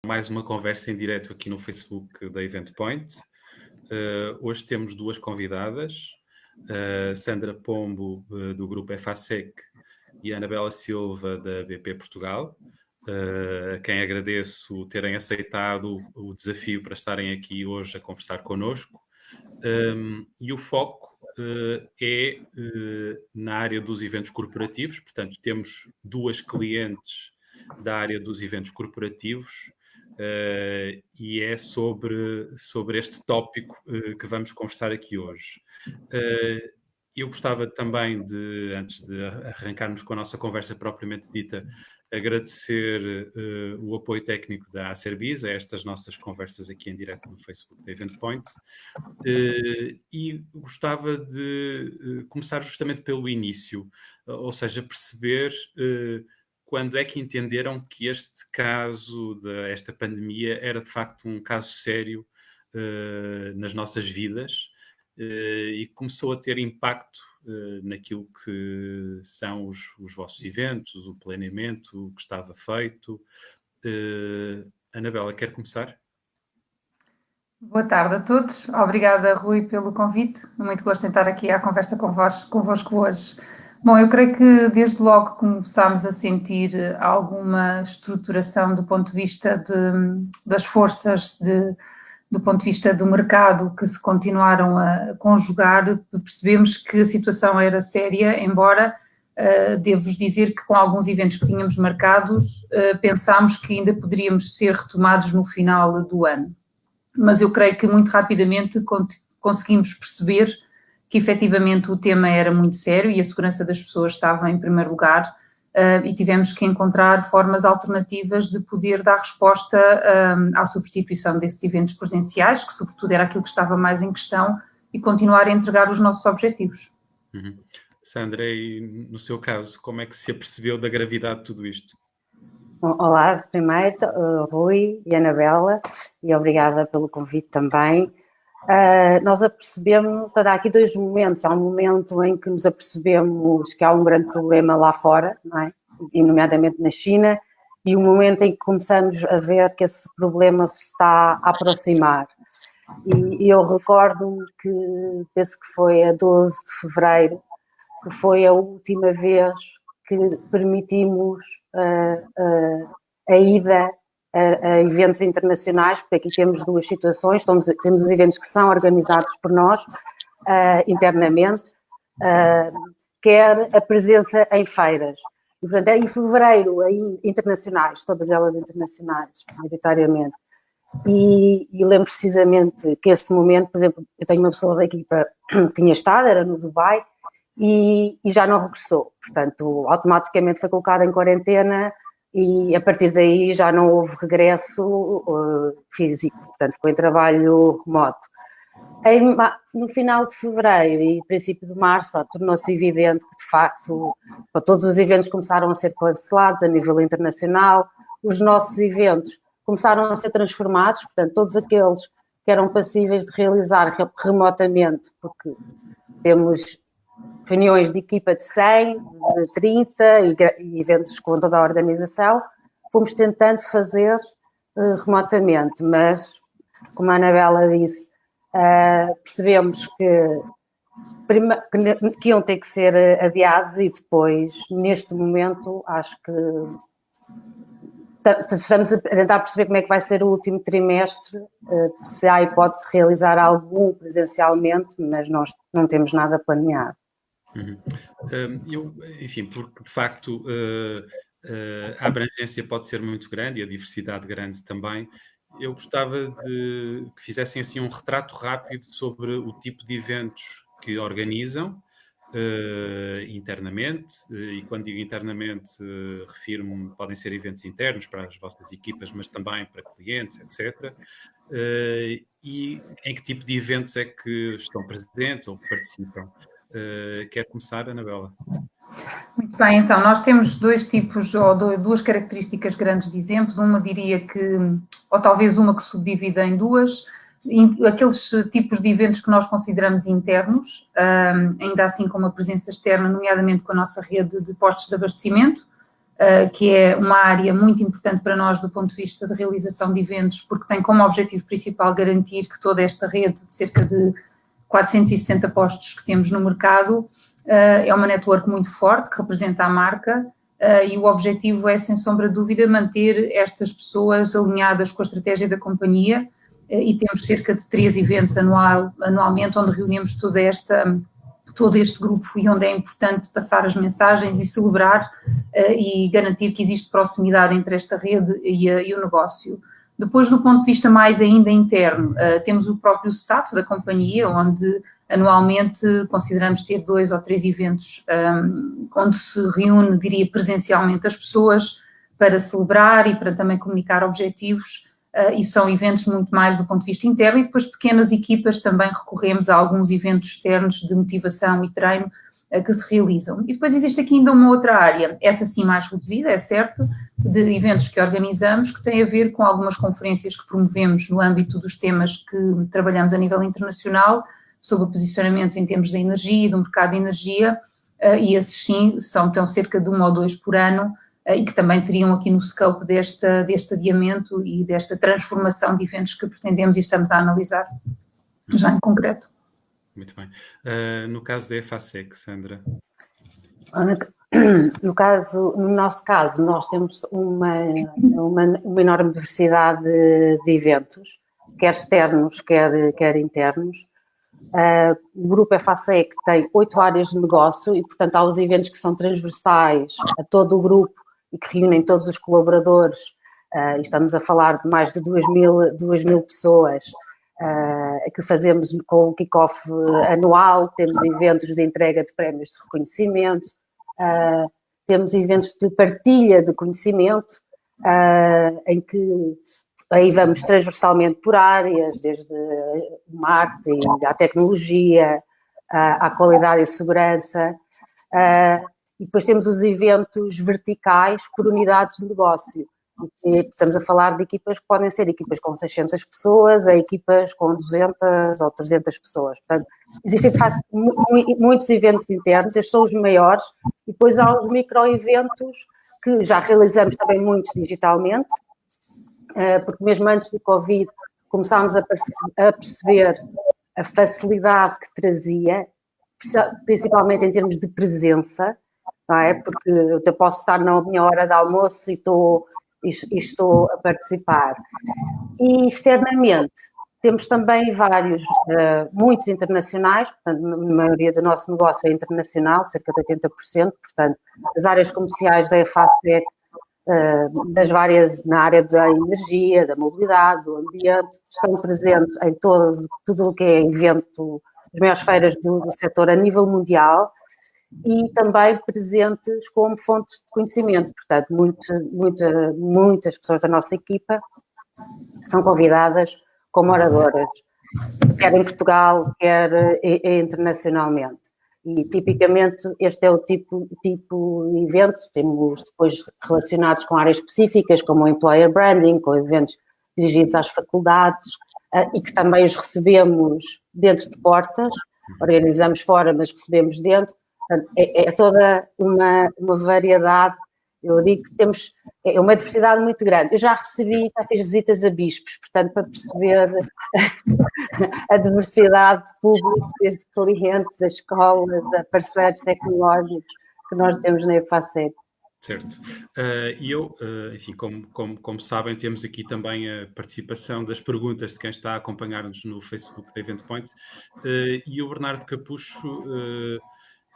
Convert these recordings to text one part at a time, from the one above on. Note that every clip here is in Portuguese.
Mais uma conversa em direto aqui no Facebook da Event Point. Hoje temos duas convidadas, Sandra Pombo, do grupo EFASEC, e Anabela Silva, da BP Portugal, a quem agradeço terem aceitado o desafio para estarem aqui hoje a conversar connosco. E o foco é na área dos eventos corporativos, portanto, temos duas clientes da área dos eventos corporativos, e é sobre este tópico que vamos conversar aqui hoje. Eu gostava também de, antes de arrancarmos com a nossa conversa propriamente dita, agradecer o apoio técnico da Acerbis a estas nossas conversas aqui em direto no Facebook da Event Point, e gostava de começar justamente pelo início, ou seja, perceber quando é que entenderam que este caso, esta pandemia, era de facto um caso sério nas nossas vidas e começou a ter impacto naquilo que são os vossos eventos, o planeamento que estava feito. Anabela, quer começar? Boa tarde a todos. Obrigada, Rui, pelo convite. Muito gosto em estar aqui à conversa convosco hoje. Bom, eu creio que desde logo começámos a sentir alguma estruturação do ponto de vista das forças, do ponto de vista do mercado, que se continuaram a conjugar. Percebemos que a situação era séria, embora devo-vos dizer que com alguns eventos que tínhamos marcados, pensámos que ainda poderíamos ser retomados no final do ano. Mas eu creio que muito rapidamente conseguimos perceber que efetivamente o tema era muito sério e a segurança das pessoas estava em primeiro lugar, e tivemos que encontrar formas alternativas de poder dar resposta à substituição desses eventos presenciais, que sobretudo era aquilo que estava mais em questão, e continuar a entregar os nossos objetivos. Uhum. Sandra, e no seu caso, como é que se apercebeu da gravidade de tudo isto? Olá, primeiro, Rui e Anabela, e obrigada pelo convite também. Nós apercebemos, há aqui dois momentos. Há um momento em que nos apercebemos que há um grande problema lá fora, não é? E nomeadamente na China, e um momento em que começamos a ver que esse problema se está a aproximar. E eu recordo-me que, penso que foi a 12 de fevereiro, que foi a última vez que permitimos a ida a eventos internacionais, porque aqui temos duas situações. Temos os eventos que são organizados por nós internamente, quer a presença em feiras. E, portanto, em fevereiro, internacionais, todas elas internacionais, maioritariamente. E lembro precisamente que esse momento, por exemplo, eu tenho uma pessoa da equipa que tinha estado, era no Dubai, e já não regressou. Portanto, automaticamente foi colocada em quarentena e a partir daí já não houve regresso físico, portanto ficou em trabalho remoto. No final de fevereiro e princípio de março, tornou-se evidente que, de facto, todos os eventos começaram a ser cancelados a nível internacional, os nossos eventos começaram a ser transformados, portanto, todos aqueles que eram passíveis de realizar remotamente, porque temos reuniões de equipa de 100, de 30 e eventos com toda a organização, fomos tentando fazer remotamente, mas, como a Anabela disse, percebemos que iam ter que ser adiados e depois, neste momento, acho que estamos a tentar perceber como é que vai ser o último trimestre, se há hipótese de realizar algum presencialmente, mas nós não temos nada planeado. Enfim, porque de facto a abrangência pode ser muito grande e a diversidade grande também. Eu gostava de que fizessem assim um retrato rápido sobre o tipo de eventos que organizam internamente, e quando digo internamente refiro-me, podem ser eventos internos para as vossas equipas, mas também para clientes, etc. E em que tipo de eventos é que estão presentes ou participam? Quer começar, Anabela? Muito bem, então, nós temos dois tipos, ou duas características grandes de exemplos. Uma diria que, ou talvez uma que subdivide em duas, aqueles tipos de eventos que nós consideramos internos, ainda assim com uma presença externa, nomeadamente com a nossa rede de postos de abastecimento, que é uma área muito importante para nós do ponto de vista de realização de eventos, porque tem como objetivo principal garantir que toda esta rede de cerca de 460 postos que temos no mercado é uma network muito forte, que representa a marca, e o objetivo é, sem sombra de dúvida, manter estas pessoas alinhadas com a estratégia da companhia, e temos cerca de 3 eventos anualmente, onde reunimos todo este grupo e onde é importante passar as mensagens e celebrar e garantir que existe proximidade entre esta rede e o negócio. Depois, do ponto de vista mais ainda interno, temos o próprio staff da companhia, onde anualmente consideramos ter 2 ou 3 eventos onde se reúne, diria, presencialmente as pessoas para celebrar e para também comunicar objetivos, e são eventos muito mais do ponto de vista interno, e depois pequenas equipas também recorremos a alguns eventos externos de motivação e treino que se realizam. E depois existe aqui ainda uma outra área, essa sim mais reduzida, é certo, de eventos que organizamos, que tem a ver com algumas conferências que promovemos no âmbito dos temas que trabalhamos a nível internacional, sobre o posicionamento em termos da energia e do mercado de energia, e esses sim estão cerca de 1 ou 2 por ano, e que também teriam aqui no scope deste adiamento e desta transformação de eventos que pretendemos e estamos a analisar, já em concreto. Muito bem. No caso da EFASEC, Sandra? No nosso caso, nós temos uma enorme diversidade de eventos, quer externos, quer internos. O grupo EFASEC tem 8 áreas de negócio e, portanto, há os eventos que são transversais a todo o grupo e que reúnem todos os colaboradores. Estamos a falar de mais de 2.000 pessoas, que fazemos com o kick-off anual. Temos eventos de entrega de prémios de reconhecimento, temos eventos de partilha de conhecimento, em que aí vamos transversalmente por áreas, desde o marketing, à tecnologia, à qualidade e segurança. E depois temos os eventos verticais por unidades de negócio. E estamos a falar de equipas que podem ser equipas com 600 pessoas a equipas com 200 ou 300 pessoas. Portanto, existem, de facto, muitos eventos internos, estes são os maiores, e depois há os micro-eventos que já realizamos também muitos digitalmente, porque mesmo antes do Covid começámos a perceber a facilidade que trazia, principalmente em termos de presença, não é? Porque eu posso estar na minha hora de almoço e estou a participar. E externamente temos também muitos internacionais, portanto, a maioria do nosso negócio é internacional, cerca de 80%, portanto, as áreas comerciais da EFASEC, das várias, na área da energia, da mobilidade, do ambiente, estão presentes em tudo o que é evento, as maiores feiras do setor a nível mundial, e também presentes como fontes de conhecimento. Portanto, muitas pessoas da nossa equipa são convidadas como oradoras, quer em Portugal, quer internacionalmente. E, tipicamente, este é o tipo de eventos. Temos depois relacionados com áreas específicas, como o Employer Branding, com eventos dirigidos às faculdades, e que também os recebemos dentro de portas, organizamos fora, mas recebemos dentro. Portanto, é toda uma variedade. Eu digo que temos uma diversidade muito grande. Eu já fiz visitas a bispos, portanto, para perceber a diversidade de público, desde clientes, a escolas, a parceiros tecnológicos que nós temos na EFASEC. Certo. E enfim, como sabem, temos aqui também a participação das perguntas de quem está a acompanhar-nos no Facebook da Event Point. E o Bernardo Capucho,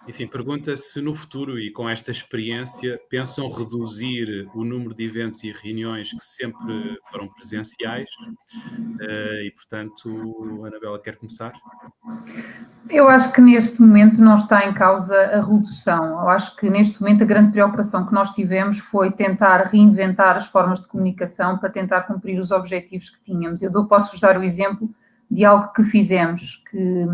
enfim, pergunta se no futuro e com esta experiência pensam reduzir o número de eventos e reuniões que sempre foram presenciais. E, portanto, a Anabela quer começar? Eu acho que neste momento não está em causa a redução. Eu acho que neste momento a grande preocupação que nós tivemos foi tentar reinventar as formas de comunicação para tentar cumprir os objetivos que tínhamos. Posso-vos dar o exemplo de algo que fizemos, que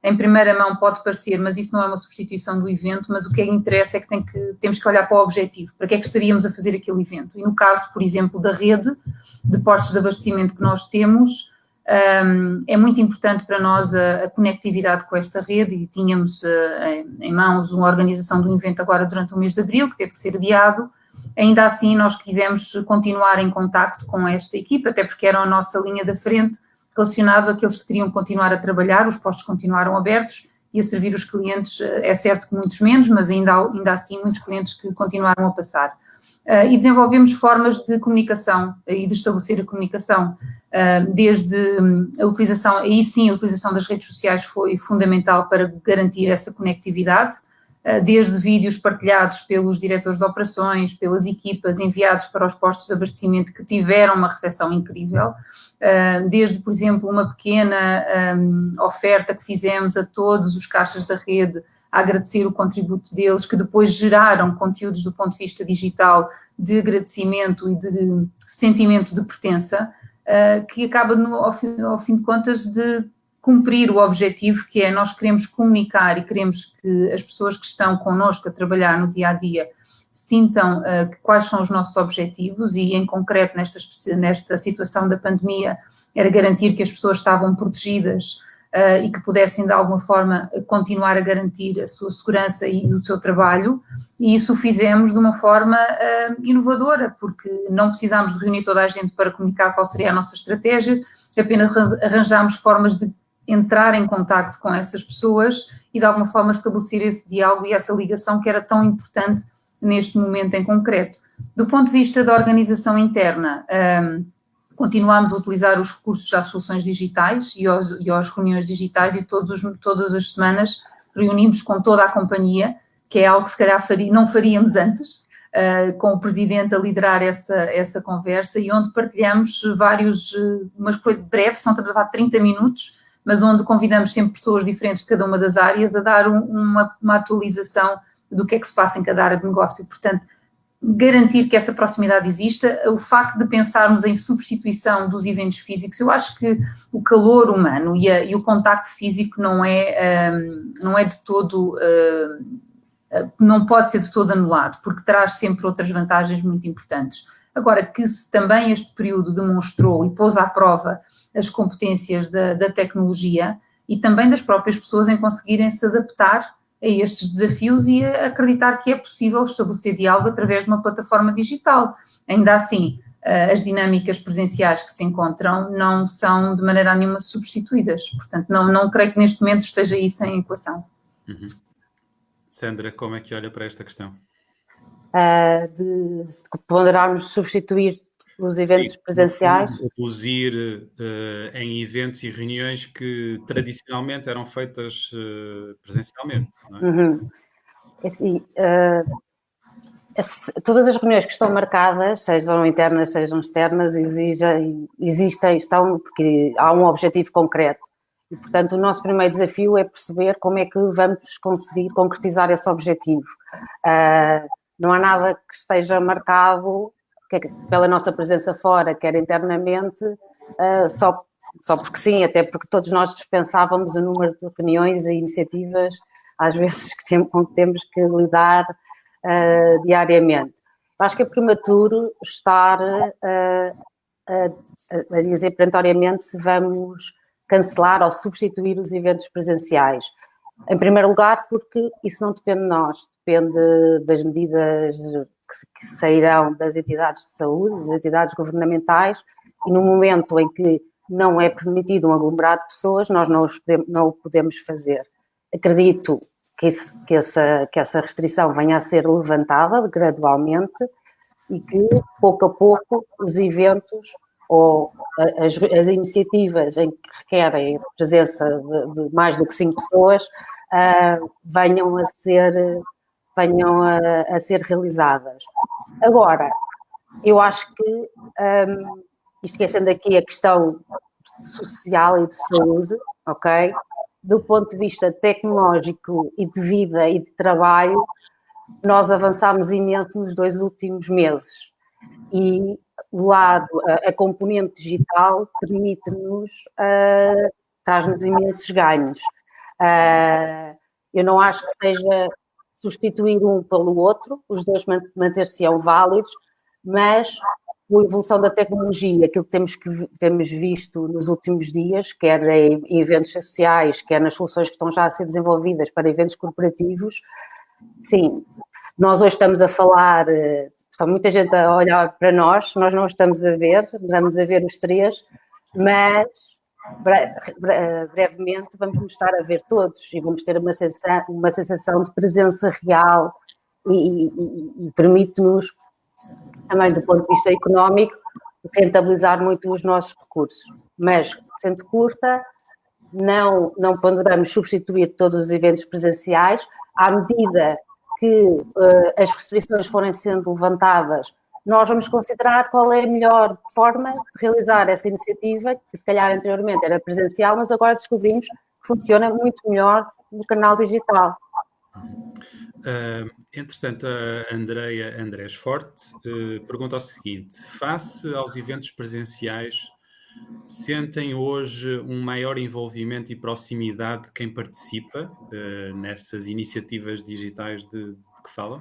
em primeira mão pode parecer, mas isso não é uma substituição do evento, mas o que interessa é que temos que olhar para o objetivo, para que é que estaríamos a fazer aquele evento. E no caso, por exemplo, da rede de postos de abastecimento que nós temos, é muito importante para nós a conectividade com esta rede, e tínhamos em mãos uma organização de um evento agora durante o mês de abril, que teve que ser adiado, Ainda assim, nós quisemos continuar em contacto com esta equipa, até porque era a nossa linha da frente, relacionado àqueles que teriam que continuar a trabalhar, os postos continuaram abertos e a servir os clientes, é certo que muitos menos, mas ainda assim muitos clientes que continuaram a passar. E desenvolvemos formas de comunicação e de estabelecer a comunicação, desde a utilização, aí sim a utilização das redes sociais foi fundamental para garantir essa conectividade, desde vídeos partilhados pelos diretores de operações, pelas equipas enviados para os postos de abastecimento que tiveram uma recepção incrível, desde, por exemplo, uma pequena oferta que fizemos a todos os caixas da rede, a agradecer o contributo deles, que depois geraram conteúdos do ponto de vista digital de agradecimento e de sentimento de pertença, que acaba, ao fim de contas, de cumprir o objetivo que é nós queremos comunicar e queremos que as pessoas que estão connosco a trabalhar no dia-a-dia sintam quais são os nossos objetivos e, em concreto, nesta situação da pandemia, era garantir que as pessoas estavam protegidas e que pudessem, de alguma forma, continuar a garantir a sua segurança e o seu trabalho, e isso o fizemos de uma forma inovadora, porque não precisámos de reunir toda a gente para comunicar qual seria a nossa estratégia, apenas arranjámos formas de entrar em contacto com essas pessoas e, de alguma forma, estabelecer esse diálogo e essa ligação que era tão importante neste momento em concreto. Do ponto de vista da organização interna, continuamos a utilizar os recursos às soluções digitais e às reuniões digitais e todas as semanas reunimos com toda a companhia, que é algo que se calhar não faríamos antes, com o Presidente a liderar essa conversa e onde partilhamos umas coisas breves, estamos a falar de 30 minutos, mas onde convidamos sempre pessoas diferentes de cada uma das áreas a dar uma atualização do que é que se passa em cada área de negócio. Portanto, garantir que essa proximidade exista, o facto de pensarmos em substituição dos eventos físicos, eu acho que o calor humano e o contacto físico não é de todo, não pode ser de todo anulado, porque traz sempre outras vantagens muito importantes. Agora, que também este período demonstrou e pôs à prova as competências da tecnologia e também das próprias pessoas em conseguirem se adaptar a estes desafios e a acreditar que é possível estabelecer diálogo através de uma plataforma digital. Ainda assim, as dinâmicas presenciais que se encontram não são de maneira nenhuma substituídas. Portanto, não creio que neste momento esteja isso em equação. Uhum. Sandra, como é que olha para esta questão? De ponderarmos substituir os eventos presenciais? Reduzir em eventos e reuniões que tradicionalmente eram feitas presencialmente, não é? Uhum. Assim, todas as reuniões que estão marcadas, sejam internas, sejam externas, estão porque há um objetivo concreto. E, portanto, o nosso primeiro desafio é perceber como é que vamos conseguir concretizar esse objetivo. Não há nada que esteja marcado pela nossa presença fora, quer internamente, só porque sim, até porque todos nós dispensávamos o número de reuniões e iniciativas, às vezes, com que temos que lidar diariamente. Acho que é prematuro estar a dizer perentoriamente se vamos cancelar ou substituir os eventos presenciais. Em primeiro lugar, porque isso não depende de nós, depende das medidas que sairão das entidades de saúde, das entidades governamentais, e no momento em que não é permitido um aglomerado de pessoas, nós não o podemos fazer. Acredito que essa restrição venha a ser levantada gradualmente e que, pouco a pouco, os eventos ou as iniciativas em que requerem a presença de mais do que 5 pessoas venham a ser realizadas. Agora, eu acho que, esquecendo aqui a questão social e de saúde, ok? Do ponto de vista tecnológico e de vida e de trabalho, nós avançámos imenso nos 2 últimos meses. E a componente digital permite-nos, traz-nos imensos ganhos. Eu não acho que seja substituir um pelo outro, os dois manter-se-ão válidos, mas com a evolução da tecnologia, aquilo que temos visto nos últimos dias, quer em eventos sociais, quer nas soluções que estão já a ser desenvolvidas para eventos corporativos, sim, nós hoje estamos a falar está muita gente a olhar para nós não estamos a ver os três, mas brevemente vamos nos estar a ver todos e vamos ter uma sensação de presença real e permite-nos, também do ponto de vista económico, rentabilizar muito os nossos recursos. Mas, sendo curta, não ponderamos substituir todos os eventos presenciais. À medida que as restrições forem sendo levantadas, nós vamos considerar qual é a melhor forma de realizar essa iniciativa, que se calhar anteriormente era presencial, mas agora descobrimos que funciona muito melhor no canal digital. Entretanto, a Andreia Andrés Forte pergunta o seguinte: face aos eventos presenciais, sentem hoje um maior envolvimento e proximidade de quem participa nessas iniciativas digitais de que falam?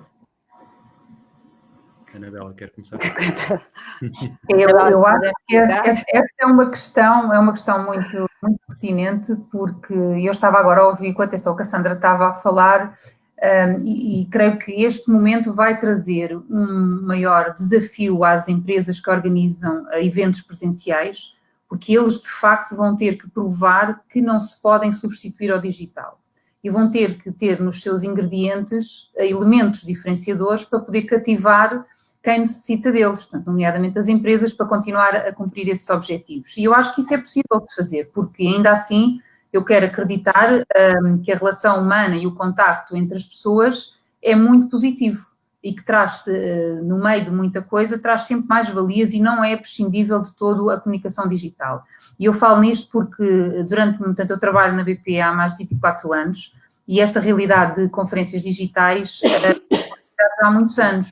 Anabela, quer começar? Eu acho que essa é uma questão muito, muito pertinente, porque eu estava agora a ouvir com atenção o que a Sandra estava a falar, e creio que este momento vai trazer um maior desafio às empresas que organizam eventos presenciais, porque eles de facto vão ter que provar que não se podem substituir ao digital e vão ter que ter nos seus ingredientes elementos diferenciadores para poder cativar quem necessita deles, portanto, nomeadamente as empresas, para continuar a cumprir esses objetivos. E eu acho que isso é possível de fazer, porque ainda assim eu quero acreditar que a relação humana e o contacto entre as pessoas é muito positivo e que traz, no meio de muita coisa, traz sempre mais valias e não é prescindível de todo a comunicação digital. E eu falo nisto porque portanto, eu trabalho na BP há mais de 24 anos e esta realidade de conferências digitais há muitos anos.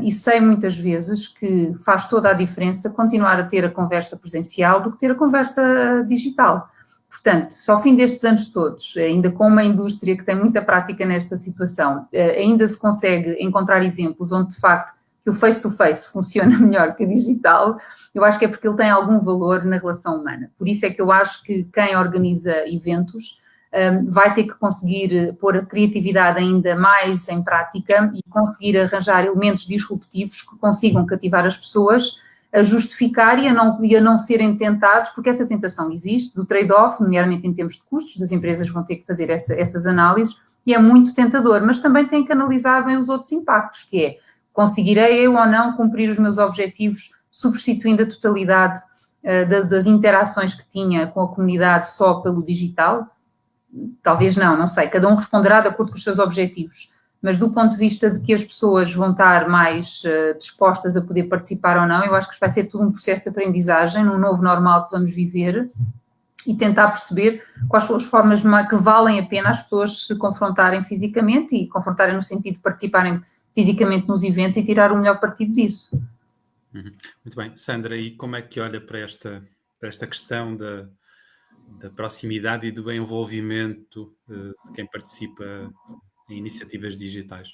E sei muitas vezes que faz toda a diferença continuar a ter a conversa presencial do que ter a conversa digital. Portanto, se ao fim destes anos todos, ainda com uma indústria que tem muita prática nesta situação, ainda se consegue encontrar exemplos onde de facto que o face-to-face funciona melhor que o digital, eu acho que é porque ele tem algum valor na relação humana. Por isso é que eu acho que quem organiza eventos vai ter que conseguir pôr a criatividade ainda mais em prática e conseguir arranjar elementos disruptivos que consigam cativar as pessoas a justificar e a não serem tentados, porque essa tentação existe, do trade-off, nomeadamente em termos de custos, as empresas vão ter que fazer essas análises, e é muito tentador, mas também tem que analisar bem os outros impactos, que é, conseguirei eu ou não cumprir os meus objetivos substituindo a totalidade das interações que tinha com a comunidade só pelo digital? Talvez não sei, cada um responderá de acordo com os seus objetivos, mas do ponto de vista de que as pessoas vão estar mais dispostas a poder participar ou não, eu acho que vai ser tudo um processo de aprendizagem, num novo normal que vamos viver e tentar perceber quais são as formas que valem a pena as pessoas se confrontarem fisicamente e confrontarem no sentido de participarem fisicamente nos eventos e tirar o melhor partido disso. Muito bem. Sandra, e como é que olha para esta questão da proximidade e do envolvimento de quem participa em iniciativas digitais?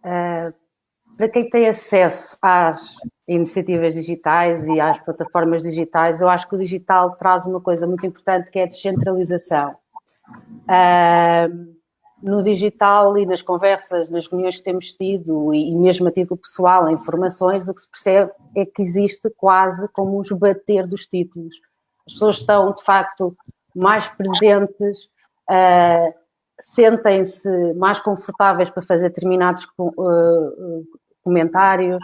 Para quem tem acesso às iniciativas digitais e às plataformas digitais, eu acho que o digital traz uma coisa muito importante, que é a descentralização. No digital e nas conversas, nas reuniões que temos tido e mesmo a título pessoal, em informações, o que se percebe é que existe quase como um esbater dos títulos. As pessoas estão, de facto, mais presentes, sentem-se mais confortáveis para fazer determinados comentários,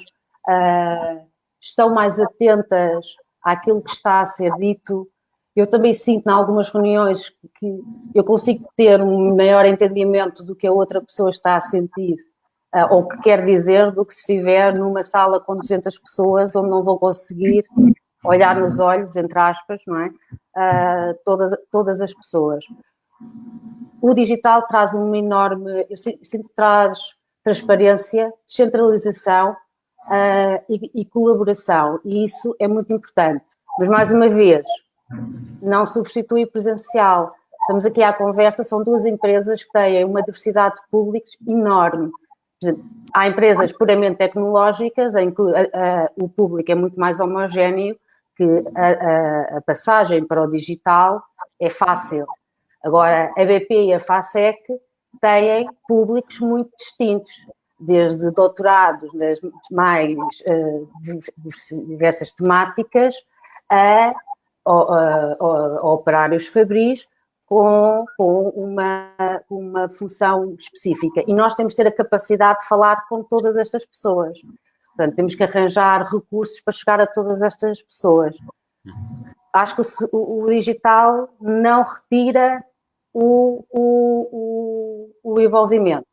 estão mais atentas àquilo que está a ser dito. Eu também sinto, em algumas reuniões, que eu consigo ter um maior entendimento do que a outra pessoa está a sentir ou que quer dizer, do que se estiver numa sala com 200 pessoas onde não vou conseguir olhar nos olhos, entre aspas, não é? Todas as pessoas. O digital traz uma enorme, eu sinto que traz transparência, descentralização e colaboração, e isso é muito importante. Mas, mais uma vez, não substitui presencial. Estamos aqui à conversa, são duas empresas que têm uma diversidade de públicos enorme. Por exemplo, há empresas puramente tecnológicas em que o público é muito mais homogéneo, que a passagem para o digital é fácil. Agora, a BP e a FASEC têm públicos muito distintos. desde doutorados nas mais diversas temáticas a operários fabris com uma função específica. E nós temos que ter a capacidade de falar com todas estas pessoas. Portanto, temos que arranjar recursos para chegar a todas estas pessoas. Acho que o digital não retira o envolvimento.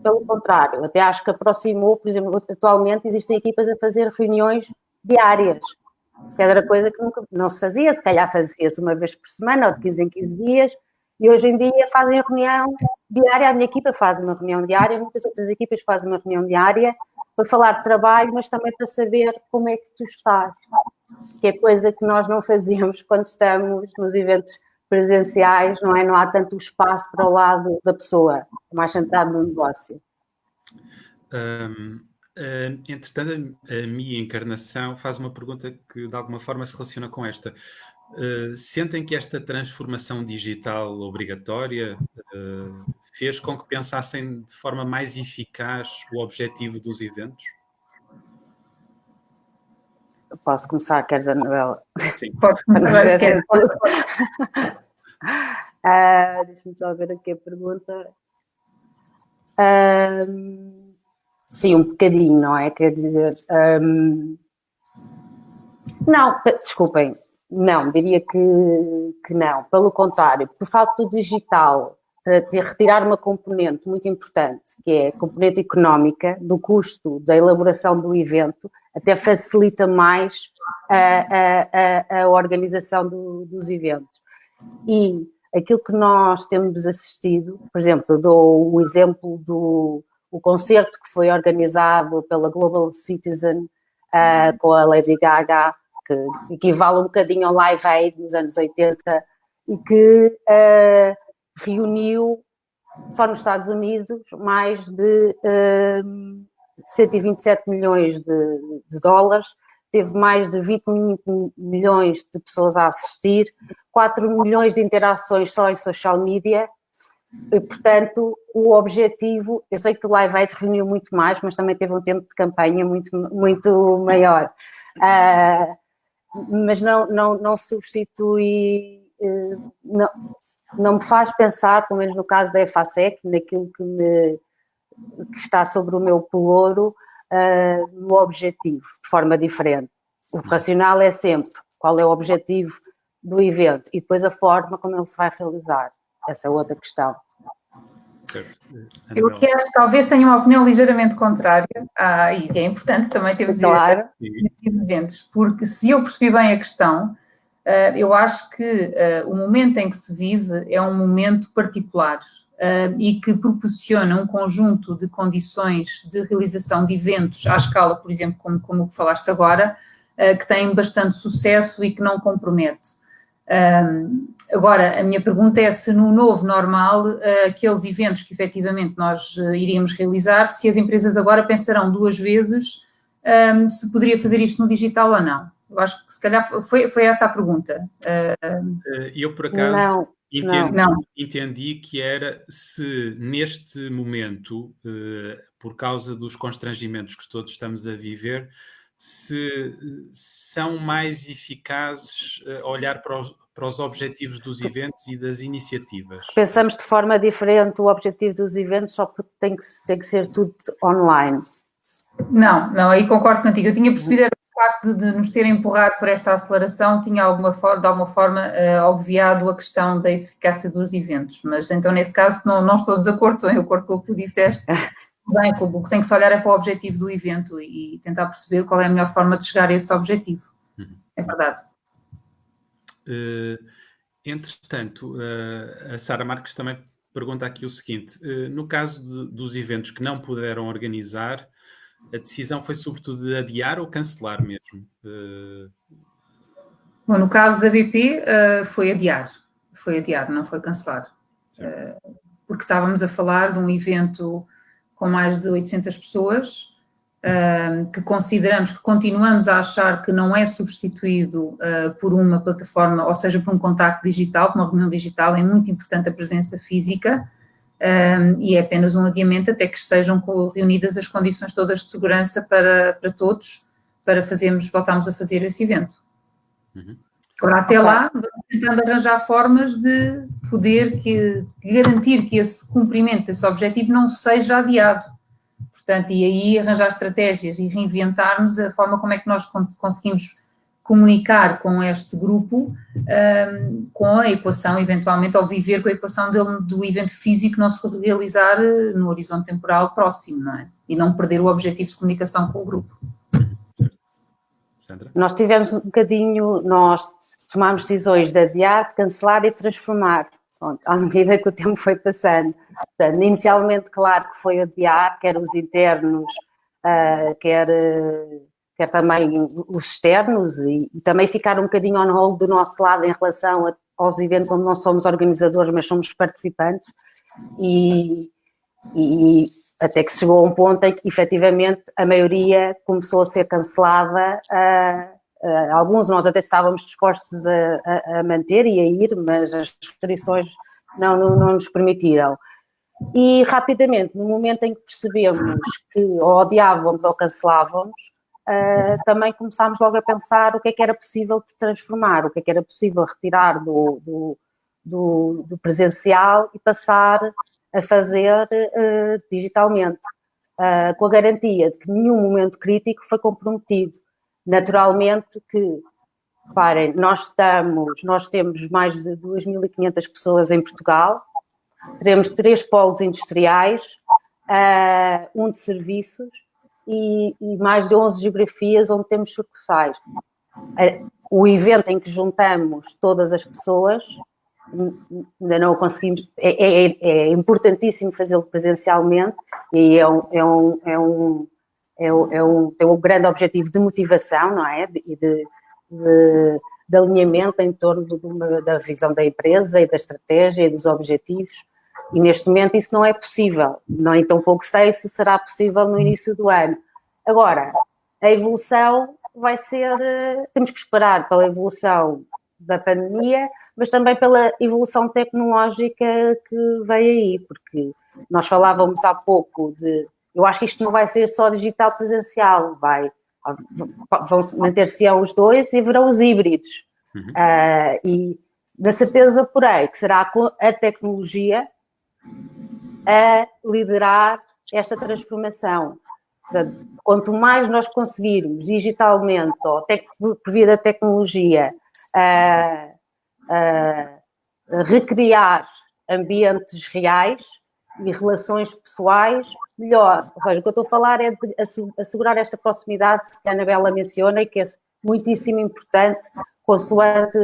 Pelo contrário, até acho que aproximou. Por exemplo, atualmente existem equipas a fazer reuniões diárias, que era coisa que nunca não se fazia, se calhar fazia-se uma vez por semana ou de 15 em 15 dias, e hoje em dia fazem reunião diária. A minha equipa faz uma reunião diária, muitas outras equipas fazem uma reunião diária para falar de trabalho, mas também para saber como é que tu estás, que é coisa que nós não fazíamos quando estamos nos eventos presenciais, não é? Não há tanto espaço para o lado da pessoa, mais centrado no negócio. Entretanto, a minha Encarnação faz uma pergunta que de alguma forma se relaciona com esta. Sentem que esta transformação digital obrigatória fez com que pensassem de forma mais eficaz o objetivo dos eventos? Posso começar, queres, Anabela? Sim. Pode começar. Deixa-me só ver aqui a pergunta. Sim, um bocadinho, não é? Quer dizer... não, desculpem. Não, diria que não. Pelo contrário, por falta do digital de retirar uma componente muito importante, que é a componente económica do custo da elaboração do evento, até facilita mais a organização dos eventos. E aquilo que nós temos assistido, por exemplo, dou o exemplo do concerto que foi organizado pela Global Citizen com a Lady Gaga, que equivale um bocadinho ao Live Aid nos anos 80 e que reuniu, só nos Estados Unidos, mais de 127 milhões de dólares, teve mais de 20 milhões de pessoas a assistir, 4 milhões de interações só em social media, e, portanto, o objetivo, eu sei que o Live Aid reuniu muito mais, mas também teve um tempo de campanha muito maior. Mas não substitui, não me faz pensar, pelo menos no caso da EFASEC, naquilo que está sobre o meu pelouro, no objetivo, de forma diferente. O racional é sempre qual é o objetivo do evento e depois a forma como ele se vai realizar. Essa é outra questão. Certo. Eu que acho que talvez tenha uma opinião ligeiramente contrária, e que é importante também termos divergentes, porque se eu percebi bem a questão, eu acho que o momento em que se vive é um momento particular e que proporciona um conjunto de condições de realização de eventos à escala, por exemplo, como o que falaste agora, que têm bastante sucesso e que não compromete. Agora, a minha pergunta é se no novo normal, aqueles eventos que efetivamente nós iríamos realizar, se as empresas agora pensarão duas vezes se poderia fazer isto no digital ou não. Eu acho que se calhar foi essa a pergunta. Eu, por acaso, entendi que era se neste momento, por causa dos constrangimentos que todos estamos a viver, se são mais eficazes a olhar para os objetivos dos eventos e das iniciativas. Pensamos de forma diferente o objetivo dos eventos só porque tem que ser tudo online. Não, aí concordo contigo. Eu tinha percebido era o facto de nos terem empurrado por esta aceleração, tinha de alguma forma obviado a questão da eficácia dos eventos, mas então nesse caso não estou de desacordo com o que tu disseste. Bem, o que tem que se olhar é para o objetivo do evento e tentar perceber qual é a melhor forma de chegar a esse objetivo. É verdade. Entretanto, a Sara Marques também pergunta aqui o seguinte: no caso dos eventos que não puderam organizar, a decisão foi sobretudo de adiar ou cancelar mesmo? Bom, no caso da BP, foi adiar, não foi cancelar. Porque estávamos a falar de um evento com mais de 800 pessoas, que continuamos a achar que não é substituído por uma plataforma, ou seja, por um contacto digital, por uma reunião digital. É muito importante a presença física, e é apenas um adiamento até que estejam reunidas as condições todas de segurança para todos, para voltarmos a fazer esse evento. Agora, até lá, vamos tentando arranjar formas de poder garantir que esse cumprimento desse objetivo não seja adiado. Portanto, e aí arranjar estratégias e reinventarmos a forma como é que nós conseguimos comunicar com este grupo, com a equação, eventualmente, ou viver com a equação do evento físico não se realizar no horizonte temporal próximo, não é? E não perder o objetivo de comunicação com o grupo. Sandra? Nós tivemos um bocadinho, nós tomámos decisões de adiar, de cancelar e transformar, à medida que o tempo foi passando. Portanto, inicialmente, claro que foi adiar, quer os internos, quer também os externos, e também ficar um bocadinho on hold do nosso lado em relação aos eventos onde não somos organizadores, mas somos participantes, e até que chegou a um ponto em que, efetivamente, a maioria começou a ser cancelada. Alguns nós até estávamos dispostos a manter e a ir, mas as restrições não nos permitiram. E, rapidamente, no momento em que percebemos que ou odiávamos ou cancelávamos, também começámos logo a pensar o que é que era possível de transformar, o que é que era possível retirar do presencial e passar a fazer digitalmente, com a garantia de que nenhum momento crítico foi comprometido. Naturalmente que, reparem, nós temos mais de 2.500 pessoas em Portugal, teremos 3 polos industriais, um de serviços e mais de 11 geografias onde temos sucursais. O evento em que juntamos todas as pessoas, ainda não o conseguimos, é importantíssimo fazê-lo presencialmente, e tem um grande objetivo de motivação, não é? E de alinhamento em torno da visão da empresa e da estratégia e dos objetivos, e neste momento isso não é possível, nem tão pouco sei se será possível no início do ano. Agora, a evolução vai ser, temos que esperar pela evolução da pandemia, mas também pela evolução tecnológica que vem aí, porque nós falávamos há pouco eu acho que isto não vai ser só digital presencial, vão manter-se os dois e haverá os híbridos. E na certeza, porém, que será a tecnologia a liderar esta transformação. Portanto, quanto mais nós conseguirmos digitalmente, ou por via da tecnologia, recriar ambientes reais e relações pessoais, melhor. Ou seja, o que eu estou a falar é de assegurar esta proximidade que a Anabela menciona e que é muitíssimo importante consoante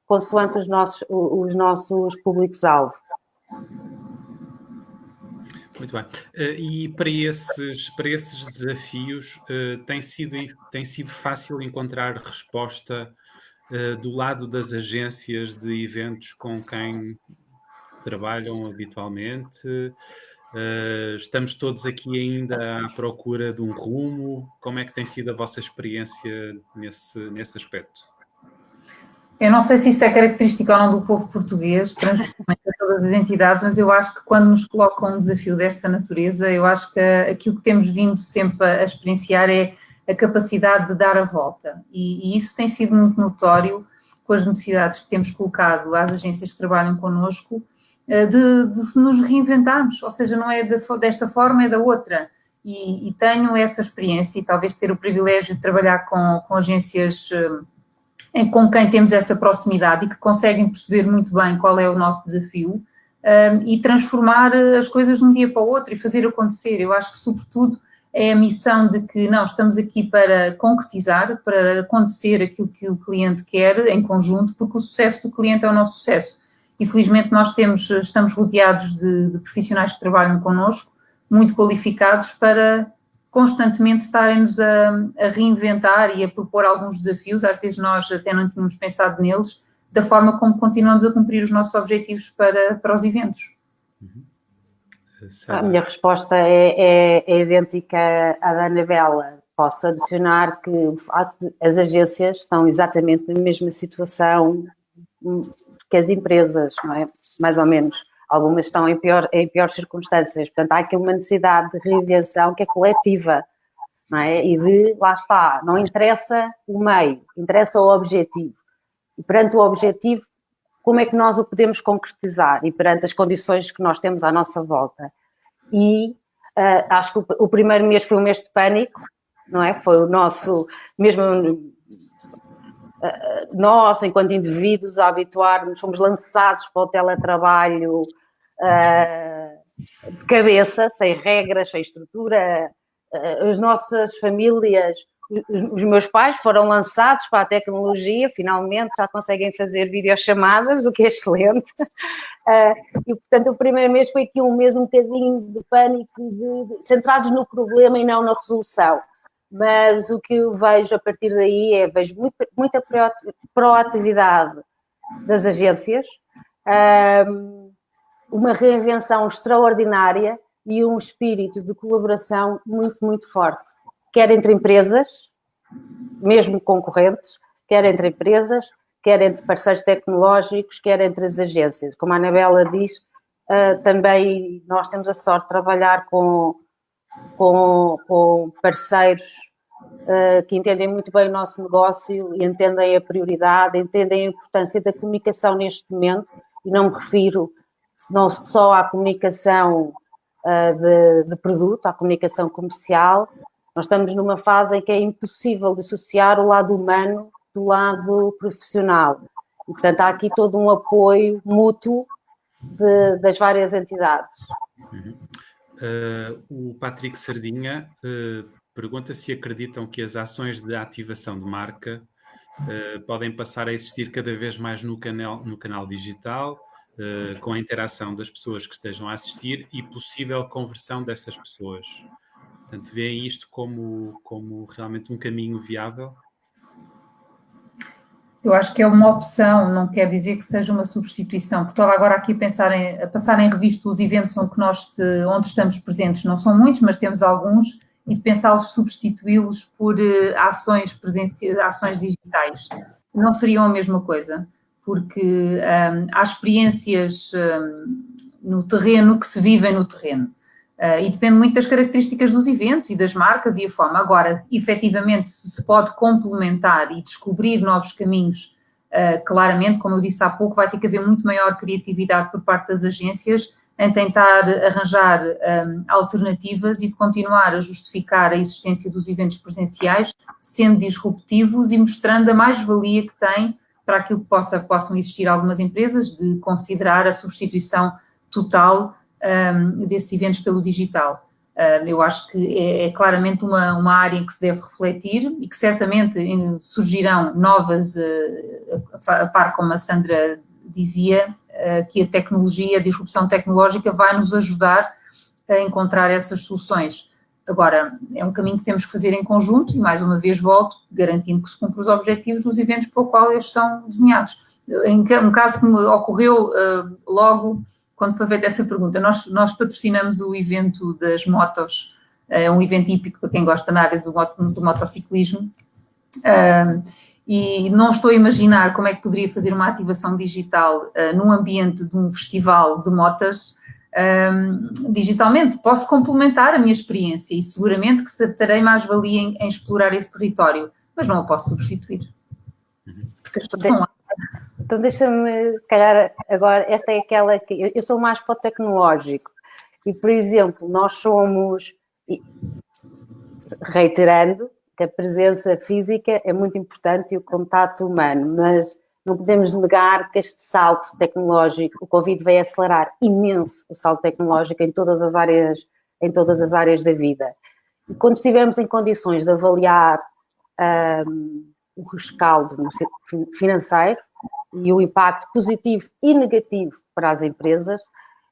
os nossos públicos-alvo. Muito bem. E para esses desafios, tem sido fácil encontrar resposta do lado das agências de eventos com quem trabalham habitualmente? Estamos todos aqui ainda à procura de um rumo? Como é que tem sido a vossa experiência nesse aspecto? Eu não sei se isso é característico ou não do povo português, transversalmente a todas as entidades, mas eu acho que quando nos colocam um desafio desta natureza, eu acho que aquilo que temos vindo sempre a experienciar é a capacidade de dar a volta. E isso tem sido muito notório com as necessidades que temos colocado às agências que trabalham connosco, de nos reinventarmos, ou seja, não é desta forma, é da outra. E tenho essa experiência e talvez ter o privilégio de trabalhar com agências com quem temos essa proximidade e que conseguem perceber muito bem qual é o nosso desafio e transformar as coisas de um dia para o outro e fazer acontecer. Eu acho que, sobretudo, é a missão de que não, estamos aqui para concretizar, para acontecer aquilo que o cliente quer em conjunto, porque o sucesso do cliente é o nosso sucesso. Infelizmente, nós estamos rodeados de profissionais que trabalham connosco, muito qualificados para constantemente estarem-nos a reinventar e a propor alguns desafios, às vezes nós até não tínhamos pensado neles, da forma como continuamos a cumprir os nossos objetivos para os eventos. A minha resposta é idêntica à da Anabela. Posso adicionar que, de facto, as agências estão exatamente na mesma situação que as empresas, não é? Mais ou menos. algumas estão em piores circunstâncias. Portanto, há aqui uma necessidade de reinvenção que é coletiva, não é? E lá está, não interessa o meio, interessa o objetivo. E perante o objetivo, como é que nós o podemos concretizar? E perante as condições que nós temos à nossa volta. E acho que o primeiro mês foi um mês de pânico, não é? Foi o nosso, mesmo nós, enquanto indivíduos, a habituar-nos, fomos lançados para o teletrabalho de cabeça, sem regras, sem estrutura. As nossas famílias, os meus pais foram lançados para a tecnologia, finalmente já conseguem fazer videochamadas, o que é excelente. E, portanto, o primeiro mês foi aqui um mês um bocadinho de pânico, centrados no problema e não na resolução. Mas o que eu vejo a partir daí vejo muita proatividade das agências, uma reinvenção extraordinária e um espírito de colaboração muito, muito forte. Quer entre empresas, mesmo concorrentes, quer entre empresas, quer entre parceiros tecnológicos, quer entre as agências. Como a Anabela diz, também nós temos a sorte de trabalhar com parceiros que entendem muito bem o nosso negócio e entendem a prioridade, entendem a importância da comunicação neste momento, e não me refiro não só à comunicação de produto, à comunicação comercial. Nós estamos numa fase em que é impossível dissociar o lado humano do lado profissional. E, portanto, há aqui todo um apoio mútuo das várias entidades. O Patrick Sardinha pergunta se acreditam que as ações de ativação de marca podem passar a existir cada vez mais no canal digital, com a interação das pessoas que estejam a assistir e possível conversão dessas pessoas. Portanto, veem isto como realmente um caminho viável? Eu acho que é uma opção, não quer dizer que seja uma substituição, porque estava agora aqui a passar em revista os eventos onde estamos presentes, não são muitos, mas temos alguns, e de pensá-los substituí-los por ações digitais. Não seriam a mesma coisa, porque há experiências no terreno que se vivem no terreno. E depende muito das características dos eventos e das marcas e a forma. Agora, efetivamente, se pode complementar e descobrir novos caminhos, claramente, como eu disse há pouco, vai ter que haver muito maior criatividade por parte das agências em tentar arranjar alternativas e de continuar a justificar a existência dos eventos presenciais, sendo disruptivos e mostrando a mais-valia que tem para aquilo que possam existir algumas empresas, de considerar a substituição total desses eventos pelo digital. Eu acho que é claramente uma área em que se deve refletir e que certamente surgirão novas, a par como a Sandra dizia, que a tecnologia, a disrupção tecnológica vai nos ajudar a encontrar essas soluções. Agora, é um caminho que temos que fazer em conjunto e, mais uma vez, volto, garantindo que se cumpre os objetivos dos eventos para o qual eles são desenhados. Um caso que me ocorreu logo quando foi feita essa pergunta, nós patrocinamos o evento das motos, é um evento hípico para quem gosta na área do motociclismo, e não estou a imaginar como é que poderia fazer uma ativação digital num ambiente de um festival de motas digitalmente. Posso complementar a minha experiência e seguramente que terei mais valia em explorar esse território, mas não a posso substituir. Porque as pessoas estão lá. Então deixa-me, se calhar, agora, esta é aquela que... Eu sou mais para o tecnológico e, por exemplo, nós somos, reiterando, que a presença física é muito importante e o contato humano, mas não podemos negar que este salto tecnológico, o Covid veio acelerar imenso o salto tecnológico em todas as áreas da vida. E quando estivermos em condições de avaliar o rescaldo financeiro e o impacto positivo e negativo para as empresas,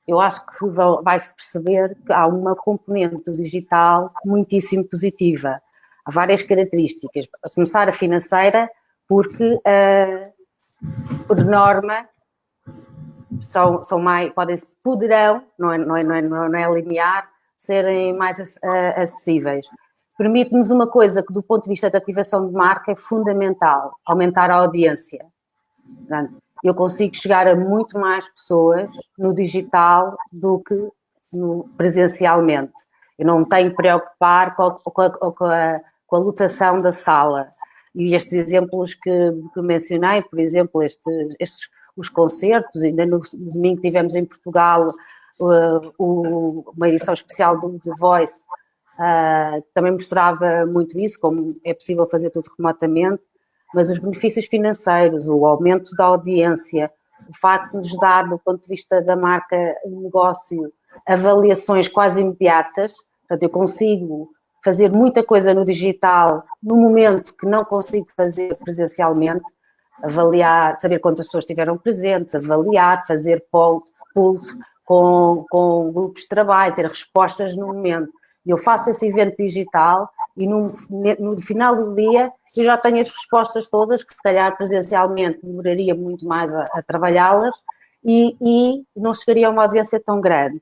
eu acho que vai-se perceber que há uma componente do digital muitíssimo positiva. Há várias características, a começar a financeira, porque, por norma, são mais, poderão, não é linear, serem mais acessíveis. Permite-nos uma coisa que, do ponto de vista da ativação de marca, é fundamental: aumentar a audiência. eu consigo chegar a muito mais pessoas no digital do que presencialmente. Eu não me tenho que preocupar com a lotação da sala. E estes exemplos que mencionei, por exemplo, os concertos, ainda no domingo tivemos em Portugal uma edição especial do The Voice, também mostrava muito isso, como é possível fazer tudo remotamente, mas os benefícios financeiros, o aumento da audiência, o facto de nos dar, do ponto de vista da marca negócio, avaliações quase imediatas, portanto, eu consigo fazer muita coisa no digital no momento que não consigo fazer presencialmente, avaliar, saber quantas pessoas estiveram presentes, avaliar, fazer pulso com grupos de trabalho, ter respostas no momento. Eu faço esse evento digital e no final do dia eu já tenho as respostas todas, que se calhar presencialmente demoraria muito mais a trabalhá-las e não chegaria a uma audiência tão grande.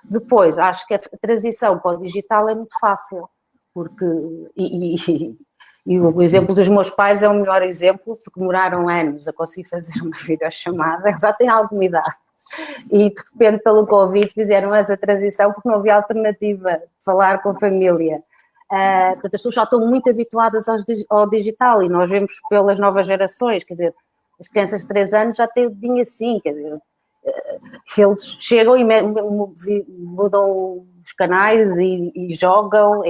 Depois, acho que a transição para o digital é muito fácil, porque, e o exemplo dos meus pais é o melhor exemplo, porque demoraram anos a conseguir fazer uma videochamada, já têm alguma idade, e de repente pelo Covid fizeram essa transição porque não havia alternativa de falar com a família. Portanto, as pessoas já estão muito habituadas ao digital e nós vemos pelas novas gerações, quer dizer, as crianças de 3 anos já têm o dedinho assim, quer dizer, eles chegam e mudam os canais e jogam,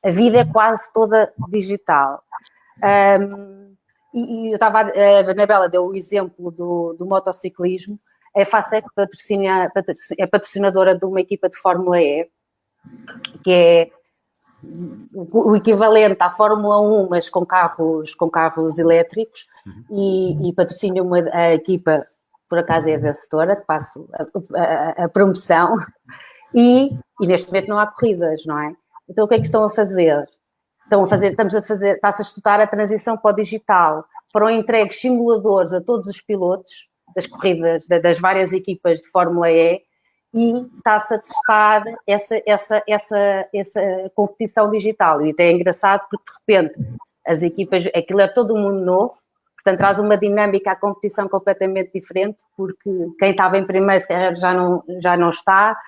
a vida é quase toda digital. E eu estava, a Anabela deu o exemplo do motociclismo, a FASEC é patrocinadora de uma equipa de Fórmula E, que é o equivalente à Fórmula 1, mas com carros elétricos, e patrocina a equipa, por acaso é a vencedora, passo a promoção, e neste momento não há corridas, não é? Então o que é que estão a fazer? Está-se a estudar a transição para o digital. Foram entregues simuladores a todos os pilotos das corridas, das várias equipas de Fórmula E, e está-se a testar essa competição digital. E até é engraçado porque, de repente, as equipas, aquilo é todo um mundo novo, portanto, traz uma dinâmica à competição completamente diferente, porque quem estava em primeiro já não está.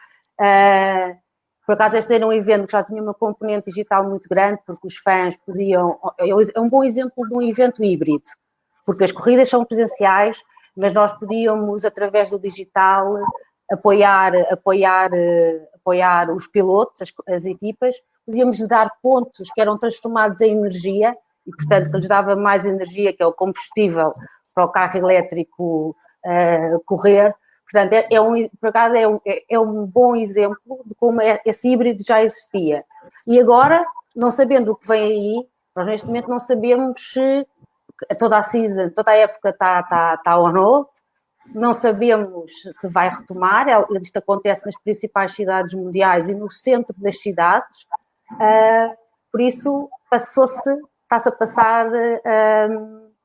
Por acaso, este era um evento que já tinha uma componente digital muito grande, porque os fãs podiam... É um bom exemplo de um evento híbrido, porque as corridas são presenciais, mas nós podíamos, através do digital, apoiar os pilotos, as equipas, podíamos lhe dar pontos que eram transformados em energia, e, portanto, que lhes dava mais energia, que é o combustível para o carro elétrico correr. Portanto, por acaso é um bom exemplo de como esse híbrido já existia. E agora, não sabendo o que vem aí, nós neste momento não sabemos se toda a época está ou não sabemos se vai retomar. Isto acontece nas principais cidades mundiais e no centro das cidades. Por isso, está-se a passar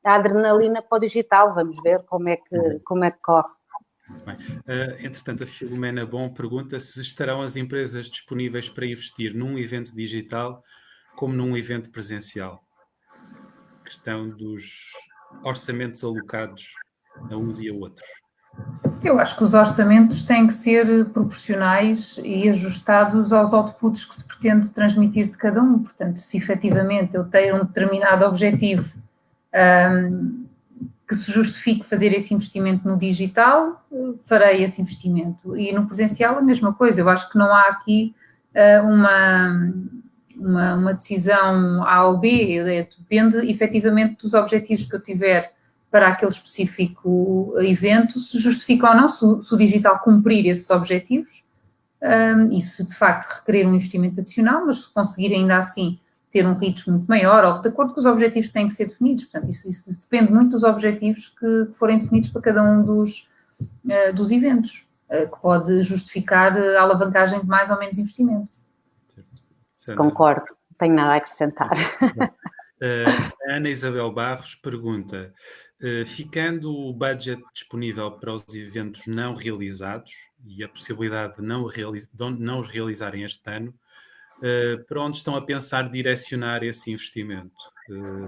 a adrenalina para o digital. Vamos ver como é que corre. Bem, entretanto, a Filomena Bom pergunta se estarão as empresas disponíveis para investir num evento digital como num evento presencial. Questão dos orçamentos alocados a uns e a outros. Eu acho que os orçamentos têm que ser proporcionais e ajustados aos outputs que se pretende transmitir de cada um. Portanto, se efetivamente eu tenho um determinado objetivo que se justifique fazer esse investimento no digital, farei esse investimento. E no presencial a mesma coisa. Eu acho que não há aqui uma decisão A ou B, depende efetivamente dos objetivos que eu tiver para aquele específico evento, se justifica ou não, se o digital cumprir esses objetivos, e se de facto requerer um investimento adicional, mas se conseguir ainda assim ter um ritmo muito maior, ou de acordo com os objetivos que têm que ser definidos. Portanto, isso depende muito dos objetivos que forem definidos para cada um dos eventos, que pode justificar a alavancagem de mais ou menos investimento. Concordo, não tenho nada a acrescentar. A Ana Isabel Barros pergunta, ficando o budget disponível para os eventos não realizados e a possibilidade de não os realizarem este ano, para onde estão a pensar direcionar esse investimento?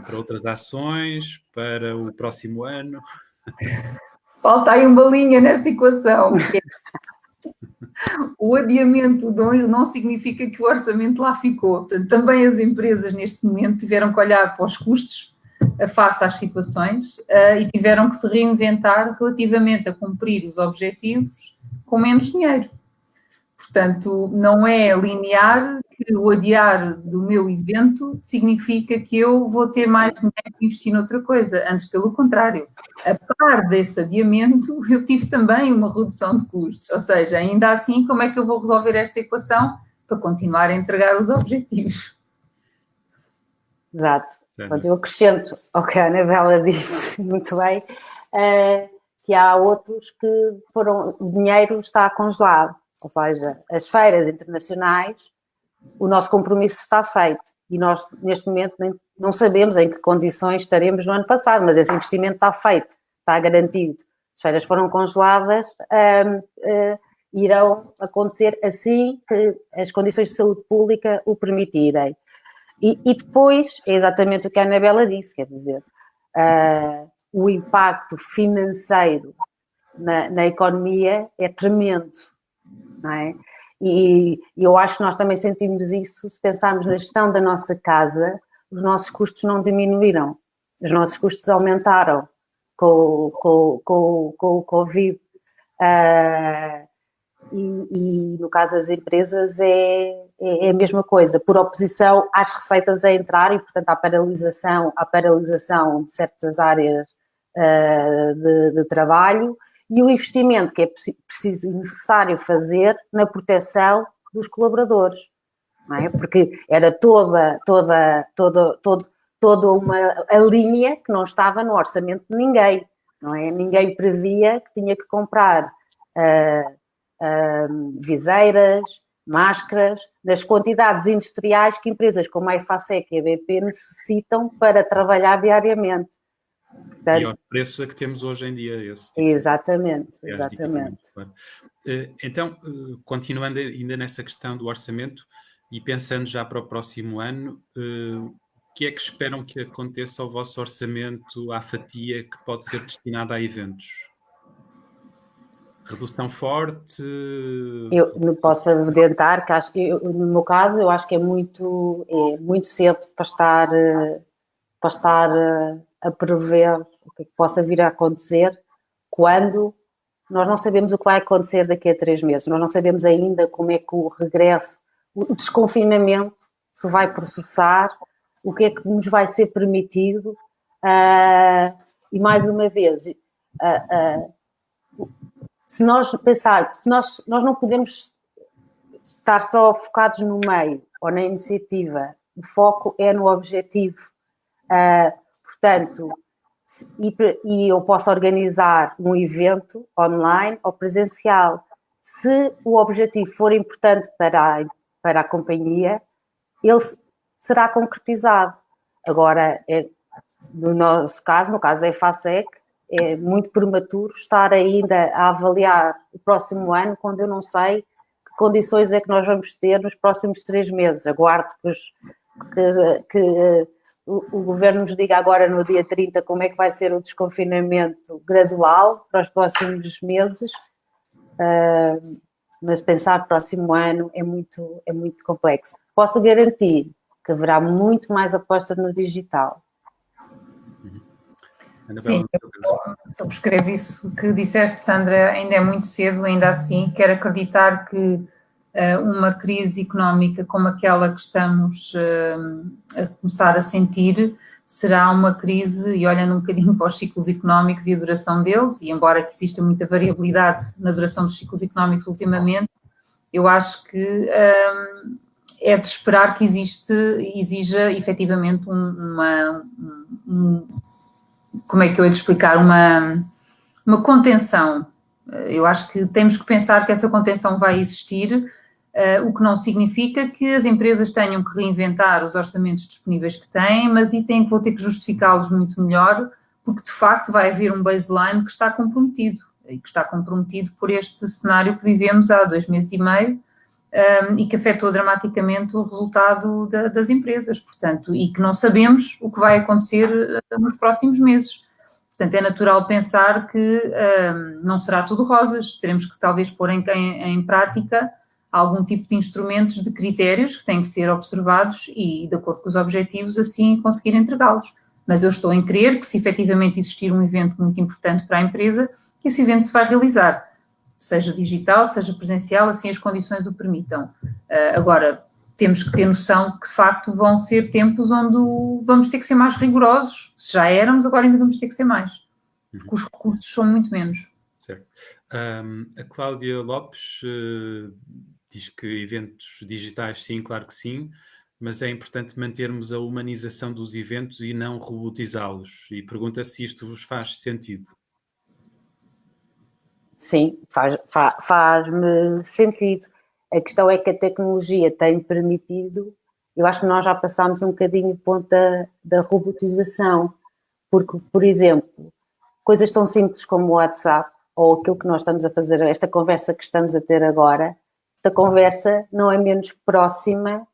Para outras ações? Para o próximo ano? Falta aí uma linha nessa equação. O adiamento não significa que o orçamento lá ficou. Portanto, também as empresas neste momento tiveram que olhar para os custos face às situações e tiveram que se reinventar relativamente a cumprir os objetivos com menos dinheiro. Portanto, não é linear que o adiar do meu evento significa que eu vou ter mais dinheiro para investir noutra coisa. Antes, pelo contrário. A par desse adiamento, eu tive também uma redução de custos. Ou seja, ainda assim, como é que eu vou resolver esta equação para continuar a entregar os objetivos? Exato. Quando eu acrescento ao que a Anabela disse muito bem, que há outros que o dinheiro está congelado. Ou seja, as feiras internacionais, o nosso compromisso está feito. E nós, neste momento, não sabemos em que condições estaremos no ano passado, mas esse investimento está feito, está garantido. As feiras foram congeladas, irão acontecer assim que as condições de saúde pública o permitirem. E depois, é exatamente o que a Anabela disse, quer dizer, o impacto financeiro na economia é tremendo. Não é? E eu acho que nós também sentimos isso se pensarmos na gestão da nossa casa, os nossos custos não diminuíram, os nossos custos aumentaram com o Covid. E no caso das empresas é a mesma coisa, por oposição às receitas a entrar e, portanto, à paralisação de certas áreas de trabalho. E o investimento que é preciso e necessário fazer na proteção dos colaboradores, não é? Porque era toda a linha que não estava no orçamento de ninguém, não é? Ninguém previa que tinha que comprar viseiras, máscaras, nas quantidades industriais que empresas como a EFASEC e a BP necessitam para trabalhar diariamente. Portanto, e aos preços a que temos hoje em dia. Exatamente. Claro. Então, continuando ainda nessa questão do orçamento e pensando já para o próximo ano, o que é que esperam que aconteça ao vosso orçamento, à fatia que pode ser destinada a eventos? Redução forte? Eu não posso adiantar, que no meu caso, eu acho que é muito cedo para estar a prever o que possa vir a acontecer quando nós não sabemos o que vai acontecer daqui a 3 meses. Nós não sabemos ainda como é que o regresso, o desconfinamento se vai processar, o que é que nos vai ser permitido. E mais uma vez, se nós pensarmos, nós não podemos estar só focados no meio ou na iniciativa. O foco é no objetivo. Portanto, e eu posso organizar um evento online ou presencial. Se o objetivo for importante para a companhia, ele será concretizado. Agora, no nosso caso, no caso da EFASEC, é muito prematuro estar ainda a avaliar o próximo ano, quando eu não sei que condições é que nós vamos ter nos próximos 3 meses. Aguardo que o governo nos diga agora no dia 30 como é que vai ser o desconfinamento gradual para os próximos meses, mas pensar no próximo ano é muito complexo. Posso garantir que haverá muito mais aposta no digital. Sim, eu subscrevo isso que disseste, Sandra. Ainda é muito cedo, ainda assim quero acreditar que uma crise económica como aquela que estamos a começar a sentir será uma crise, e olhando um bocadinho para os ciclos económicos e a duração deles, e embora que exista muita variabilidade na duração dos ciclos económicos ultimamente, eu acho que é de esperar que exija efetivamente como é que eu hei de explicar, uma contenção. Eu acho que temos que pensar que essa contenção vai existir, o que não significa que as empresas tenham que reinventar os orçamentos disponíveis que têm, mas vão ter que justificá-los muito melhor, porque de facto vai haver um baseline que está comprometido, e que está comprometido por este cenário que vivemos há 2 meses e meio, e que afetou dramaticamente o resultado das empresas, portanto, e que não sabemos o que vai acontecer nos próximos meses. Portanto, é natural pensar que não será tudo rosas, teremos que talvez pôr em prática algum tipo de instrumentos, de critérios que têm que ser observados e, de acordo com os objetivos, assim conseguir entregá-los. Mas eu estou em crer que, se efetivamente existir um evento muito importante para a empresa, esse evento se vai realizar, seja digital, seja presencial, assim as condições o permitam. Agora, temos que ter noção que, de facto, vão ser tempos onde vamos ter que ser mais rigorosos. Se já éramos, agora ainda vamos ter que ser mais, porque os recursos são muito menos. Certo. A Cláudia Lopes diz que eventos digitais, sim, claro que sim, mas é importante mantermos a humanização dos eventos e não robotizá-los. E pergunta se isto vos faz sentido. Sim, faz-me sentido. A questão é que a tecnologia tem permitido, eu acho que nós já passámos um bocadinho o ponto da robotização, porque, por exemplo, coisas tão simples como o WhatsApp, ou aquilo que nós estamos a fazer, esta conversa que estamos a ter agora, esta conversa não é menos próxima,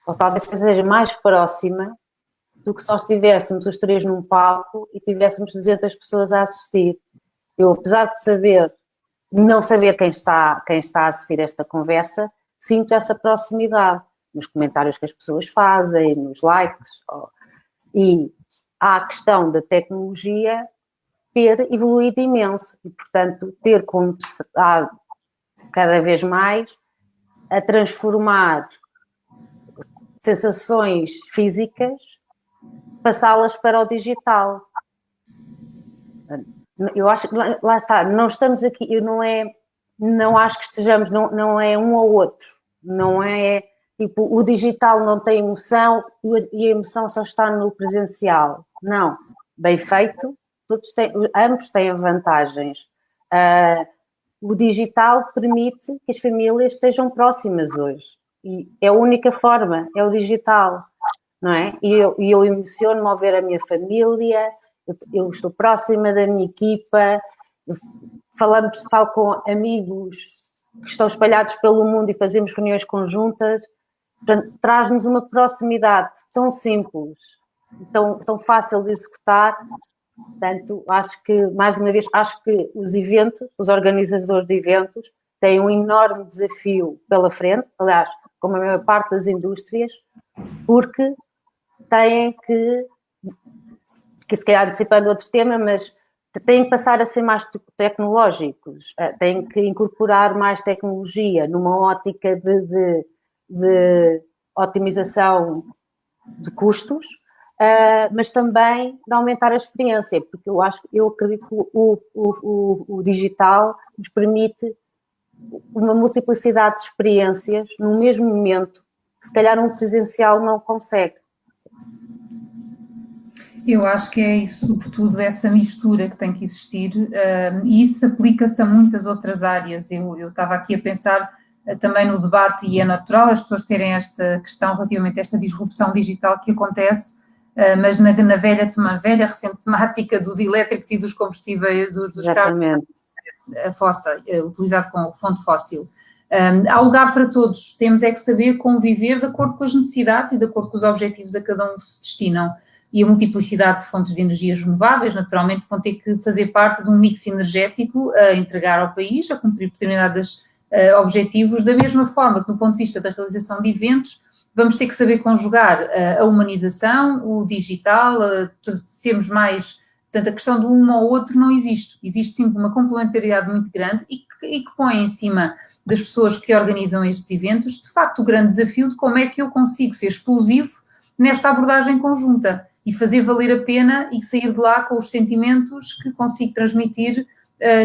ou talvez seja mais próxima, do que se nós estivéssemos os três num palco e tivéssemos 200 pessoas a assistir. Eu, apesar de não saber quem está a assistir esta conversa, sinto essa proximidade nos comentários que as pessoas fazem, nos likes. E há a questão da tecnologia ter evoluído imenso e, portanto, ter começado cada vez mais a transformar sensações físicas, passá-las para o digital. Eu acho que, lá está, não estamos aqui, não acho que estejamos, não é um ou outro, não é, tipo, o digital não tem emoção e a emoção só está no presencial. Não, bem feito, ambos têm vantagens. O digital permite que as famílias estejam próximas hoje, e é a única forma, é o digital, não é? E eu emociono-me ao ver a minha família, eu estou próxima da minha equipa, falo com amigos que estão espalhados pelo mundo e fazemos reuniões conjuntas. Portanto, traz-nos uma proximidade tão simples, tão fácil de executar. Portanto, acho que, mais uma vez, os eventos, os organizadores de eventos, têm um enorme desafio pela frente, aliás, como a maior parte das indústrias, porque têm que se calhar antecipando outro tema, mas têm que passar a ser mais tecnológicos, têm que incorporar mais tecnologia numa ótica de otimização de custos, mas também de aumentar a experiência, porque eu acredito que o digital nos permite uma multiplicidade de experiências no mesmo momento que se calhar um presencial não consegue. Eu acho que é isso, sobretudo, essa mistura que tem que existir, e isso aplica-se a muitas outras áreas. Eu estava aqui a pensar também no debate, e é natural as pessoas terem esta questão relativamente a esta disrupção digital que acontece, mas na velha recente temática dos elétricos e dos combustíveis, dos carros utilizado com fonte fóssil. Há lugar para todos, temos é que saber conviver de acordo com as necessidades e de acordo com os objetivos a cada um se destinam. E a multiplicidade de fontes de energias renováveis, naturalmente, vão ter que fazer parte de um mix energético a entregar ao país, a cumprir determinados objetivos, da mesma forma que, no ponto de vista da realização de eventos, vamos ter que saber conjugar a humanização, o digital, sermos mais... Portanto, a questão de um ou outro não existe. Existe sim uma complementariedade muito grande e que põe em cima das pessoas que organizam estes eventos, de facto, o grande desafio de como é que eu consigo ser explosivo nesta abordagem conjunta e fazer valer a pena e sair de lá com os sentimentos que consigo transmitir,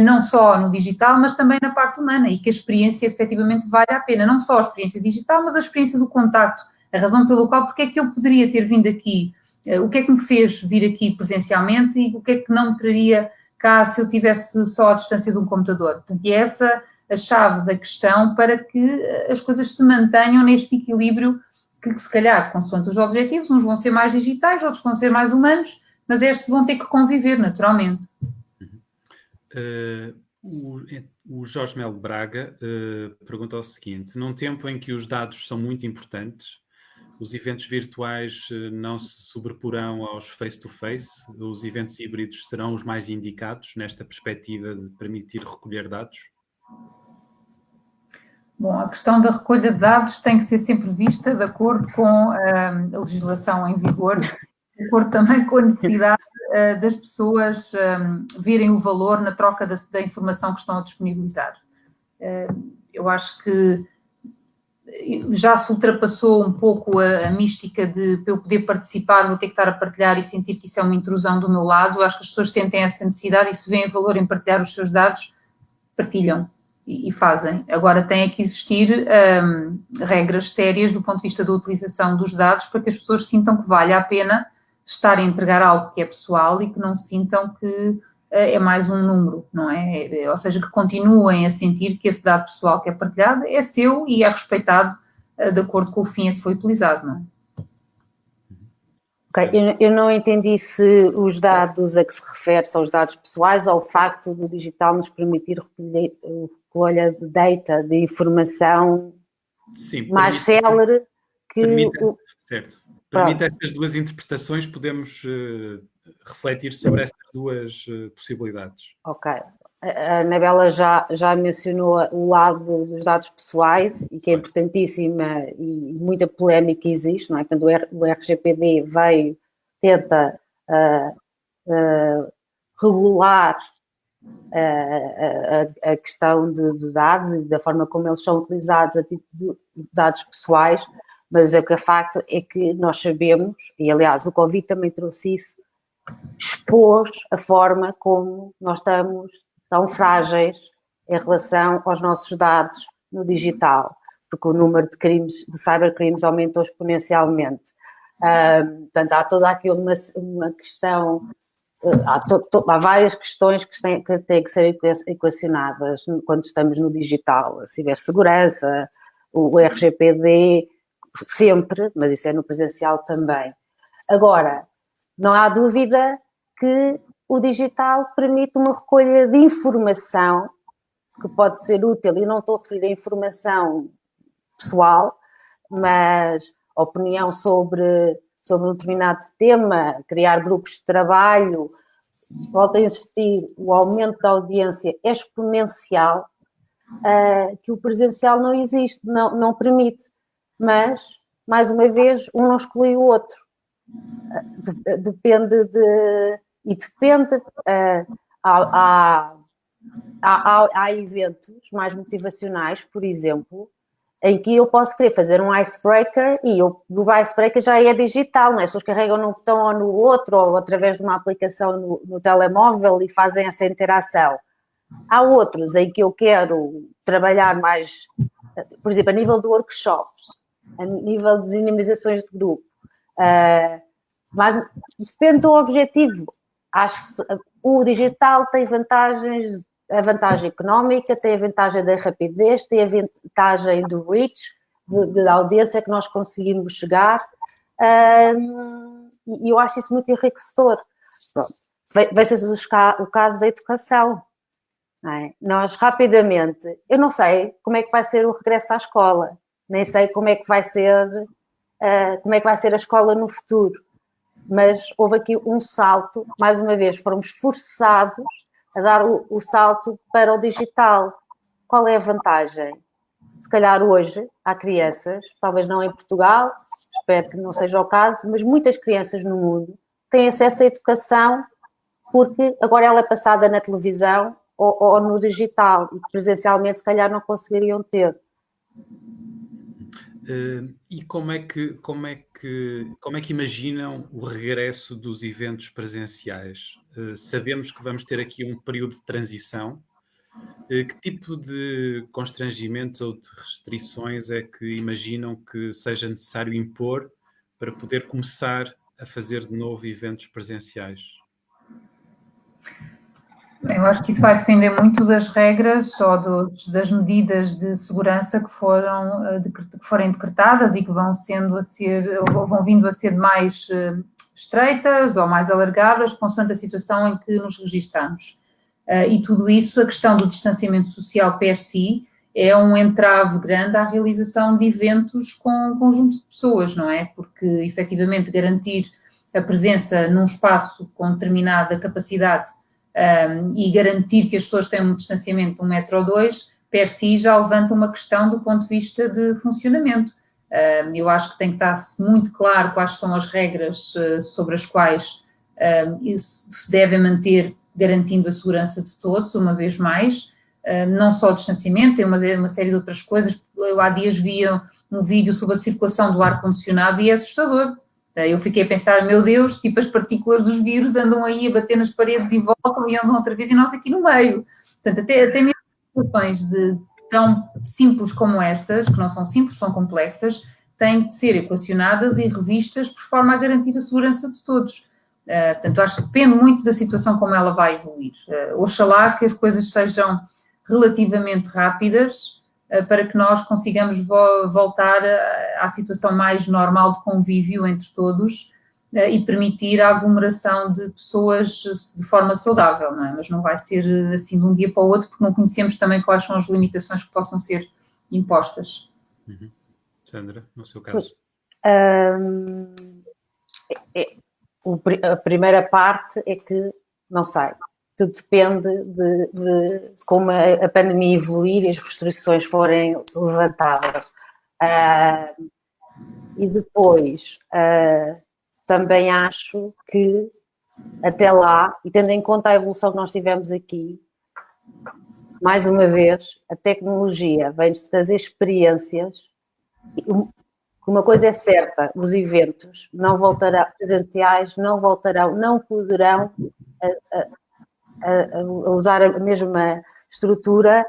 não só no digital, mas também na parte humana, e que a experiência efetivamente vale a pena, não só a experiência digital, mas a experiência do contacto, a razão pelo qual, porque é que eu poderia ter vindo aqui, o que é que me fez vir aqui presencialmente e o que é que não me traria cá se eu tivesse só à distância de um computador. Portanto, e é essa a chave da questão para que as coisas se mantenham neste equilíbrio que se calhar, consoante os objetivos, uns vão ser mais digitais, outros vão ser mais humanos, mas estes vão ter que conviver naturalmente. O Jorge Melo Braga pergunta o seguinte: num tempo em que os dados são muito importantes, os eventos virtuais não se sobreporão aos face-to-face? Os eventos híbridos serão os mais indicados nesta perspectiva de permitir recolher dados? Bom, a questão da recolha de dados tem que ser sempre vista de acordo com a legislação em vigor, de acordo também com a necessidade das pessoas verem o valor na troca da informação que estão a disponibilizar. Eu acho que já se ultrapassou um pouco a mística de eu poder participar, vou ter que estar a partilhar e sentir que isso é uma intrusão do meu lado. Eu acho que as pessoas sentem essa necessidade e se veem valor em partilhar os seus dados, partilham e fazem. Agora tem que existir regras sérias do ponto de vista da utilização dos dados para que as pessoas sintam que vale a pena estar a entregar algo que é pessoal e que não sintam que é mais um número, não é? Ou seja, que continuem a sentir que esse dado pessoal que é partilhado é seu e é respeitado de acordo com o fim a que foi utilizado, não é? Okay. Eu não entendi se os dados a que se refere são os dados pessoais ou o facto do digital nos permitir recolha de data, de informação. Sim, mais célere que... Permite estas duas interpretações, podemos refletir sobre essas duas possibilidades. Ok. A Anabela já mencionou o lado dos dados pessoais, e que é importantíssima e muita polémica existe, não é? Quando o RGPD tenta regular a questão de dados e da forma como eles são utilizados a título de dados pessoais, mas o que é facto é que nós sabemos, e aliás o Covid também trouxe isso, expôs a forma como nós estamos tão frágeis em relação aos nossos dados no digital, porque o número de crimes, de cybercrimes aumentou exponencialmente. Portanto, há toda aqui uma questão, há várias questões que têm que ser equacionadas quando estamos no digital, a cibersegurança, o RGPD, sempre, mas isso é no presencial também. Agora, não há dúvida que o digital permite uma recolha de informação que pode ser útil, e não estou a referir a informação pessoal, mas opinião sobre um determinado tema, criar grupos de trabalho. Volto a insistir, o aumento da audiência é exponencial, que o presencial não existe, não permite. Mas, mais uma vez, um não exclui o outro. Depende. Há eventos mais motivacionais, por exemplo, em que eu posso querer fazer um icebreaker e o icebreaker já é digital, não é? As pessoas carregam num botão ou no outro, ou através de uma aplicação no telemóvel e fazem essa interação. Há outros em que eu quero trabalhar mais, por exemplo, a nível de workshops, a nível de dinamizações de grupo, mas depende do objetivo. Acho que o digital tem vantagens, a vantagem económica, tem a vantagem da rapidez, tem a vantagem do reach, da audiência que nós conseguimos chegar, e eu acho isso muito enriquecedor. Vai ser o caso da educação. Não é? Nós rapidamente, eu não sei como é que vai ser o regresso à escola, nem sei como é que vai ser a escola no futuro, mas houve aqui um salto, mais uma vez fomos forçados a dar o salto para o digital. Qual é a vantagem? Se calhar hoje há crianças, talvez não em Portugal, espero que não seja o caso, mas muitas crianças no mundo têm acesso à educação porque agora ela é passada na televisão ou no digital, e presencialmente se calhar não conseguiriam ter. E como é que imaginam o regresso dos eventos presenciais? Sabemos que vamos ter aqui um período de transição. Que tipo de constrangimentos ou de restrições é que imaginam que seja necessário impor para poder começar a fazer de novo eventos presenciais? Eu acho que isso vai depender muito das regras ou das medidas de segurança que forem decretadas e que vão vindo a ser mais estreitas ou mais alargadas, consoante a situação em que nos registramos. E tudo isso, a questão do distanciamento social per si, é um entrave grande à realização de eventos com um conjunto de pessoas, não é? Porque, efetivamente, garantir a presença num espaço com determinada capacidade e garantir que as pessoas têm um distanciamento de 1 metro ou 2, per si já levanta uma questão do ponto de vista de funcionamento. Eu acho que tem que estar muito claro quais são as regras sobre as quais isso se deve manter, garantindo a segurança de todos, uma vez mais, não só o distanciamento, tem uma série de outras coisas. Eu há dias via um vídeo sobre a circulação do ar-condicionado e é assustador. Eu fiquei a pensar, meu Deus, tipo as partículas dos vírus andam aí a bater nas paredes e voltam e andam outra vez e nós aqui no meio. Portanto, até mesmo situações tão simples como estas, que não são simples, são complexas, têm de ser equacionadas e revistas por forma a garantir a segurança de todos. Portanto, acho que depende muito da situação como ela vai evoluir. Oxalá que as coisas sejam relativamente rápidas para que nós consigamos voltar à situação mais normal de convívio entre todos e permitir a aglomeração de pessoas de forma saudável, não é? Mas não vai ser assim de um dia para o outro, porque não conhecemos também quais são as limitações que possam ser impostas. Sandra, no seu caso. A primeira parte é que, não sei, tudo depende de como a pandemia evoluir e as restrições forem levantadas. E depois, também acho que até lá, e tendo em conta a evolução que nós tivemos aqui, mais uma vez, a tecnologia vem-nos trazer experiências. Uma coisa é certa, os eventos não voltarão, presenciais não voltarão, não poderão a usar a mesma estrutura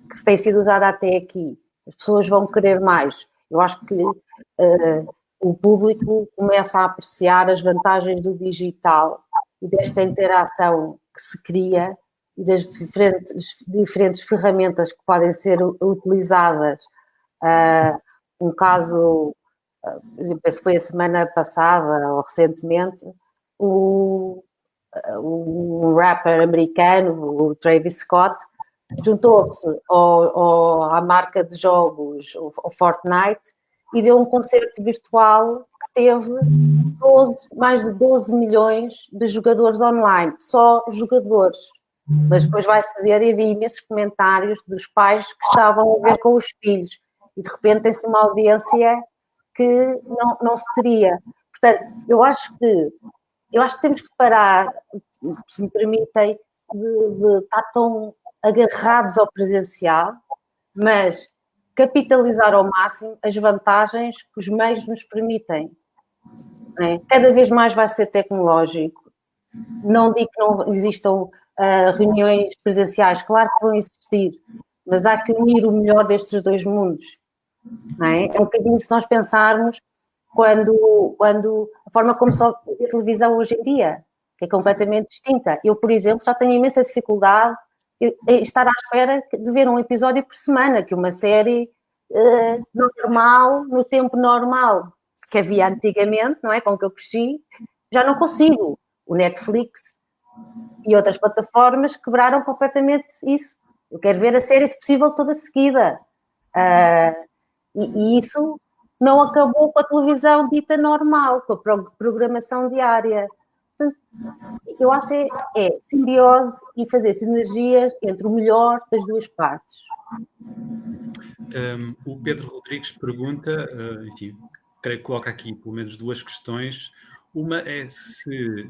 que tem sido usada até aqui. As pessoas vão querer mais. Eu acho que o público começa a apreciar as vantagens do digital e desta interação que se cria e das diferentes ferramentas que podem ser utilizadas. Um caso, por exemplo, penso que foi a semana passada ou recentemente, um rapper americano, o Travis Scott, juntou-se à marca de jogos, o Fortnite, e deu um concerto virtual que teve mais de 12 milhões de jogadores online, só jogadores. Mas depois vai-se ver e havia imensos comentários dos pais que estavam a ver com os filhos. E de repente tem-se uma audiência que não se teria. Portanto, eu acho que temos que parar, se me permitem, de estar tão agarrados ao presencial, mas capitalizar ao máximo as vantagens que os meios nos permitem. Cada vez mais vai ser tecnológico. Não digo que não existam reuniões presenciais, claro que vão existir, mas há que unir o melhor destes dois mundos. Não é? É um bocadinho se nós pensarmos quando a forma como só vê a televisão hoje em dia, que é completamente distinta. Eu, por exemplo, já tenho imensa dificuldade em estar à espera de ver um episódio por semana, que uma série normal, no tempo normal, que havia antigamente, não é? Com que eu cresci, já não consigo. O Netflix e outras plataformas quebraram completamente isso. Eu quero ver a série, se possível, toda seguida. E isso não acabou com a televisão dita normal, com a programação diária. Portanto, eu acho que é simbiose e fazer sinergias entre o melhor das duas partes. O Pedro Rodrigues pergunta, enfim, creio que coloca aqui pelo menos duas questões. Uma é se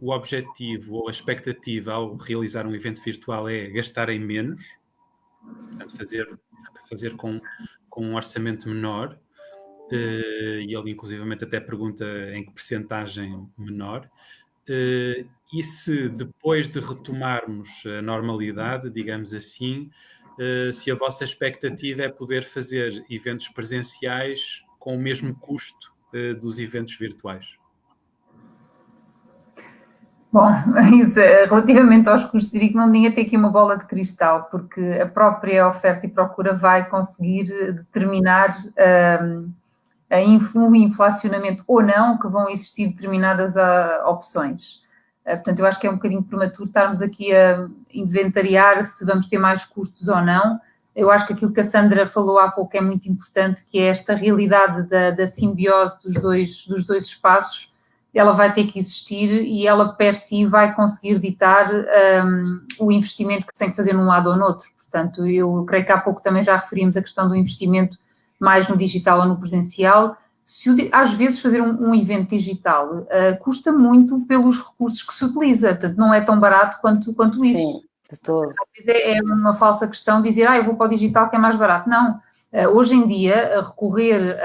o objetivo ou a expectativa ao realizar um evento virtual é gastarem menos, portanto, fazer com um orçamento menor, e ele inclusivamente até pergunta em que percentagem menor, e se depois de retomarmos a normalidade, digamos assim, se a vossa expectativa é poder fazer eventos presenciais com o mesmo custo dos eventos virtuais. Bom, isso, relativamente aos custos, diria que não tinha ter aqui uma bola de cristal, porque a própria oferta e procura vai conseguir determinar o inflacionamento ou não que vão existir determinadas opções. Portanto, eu acho que é um bocadinho prematuro estarmos aqui a inventariar se vamos ter mais custos ou não. Eu acho que aquilo que a Sandra falou há pouco é muito importante, que é esta realidade da simbiose dos dois espaços. Ela vai ter que existir e ela per si vai conseguir ditar o investimento que se tem que fazer num lado ou no outro. Portanto, eu creio que há pouco também já referimos a questão do investimento mais no digital ou no presencial. Às vezes fazer um evento digital custa muito pelos recursos que se utiliza, portanto não é tão barato quanto isso. Sim, de todo. É uma falsa questão dizer, eu vou para o digital que é mais barato. Não, hoje em dia recorrer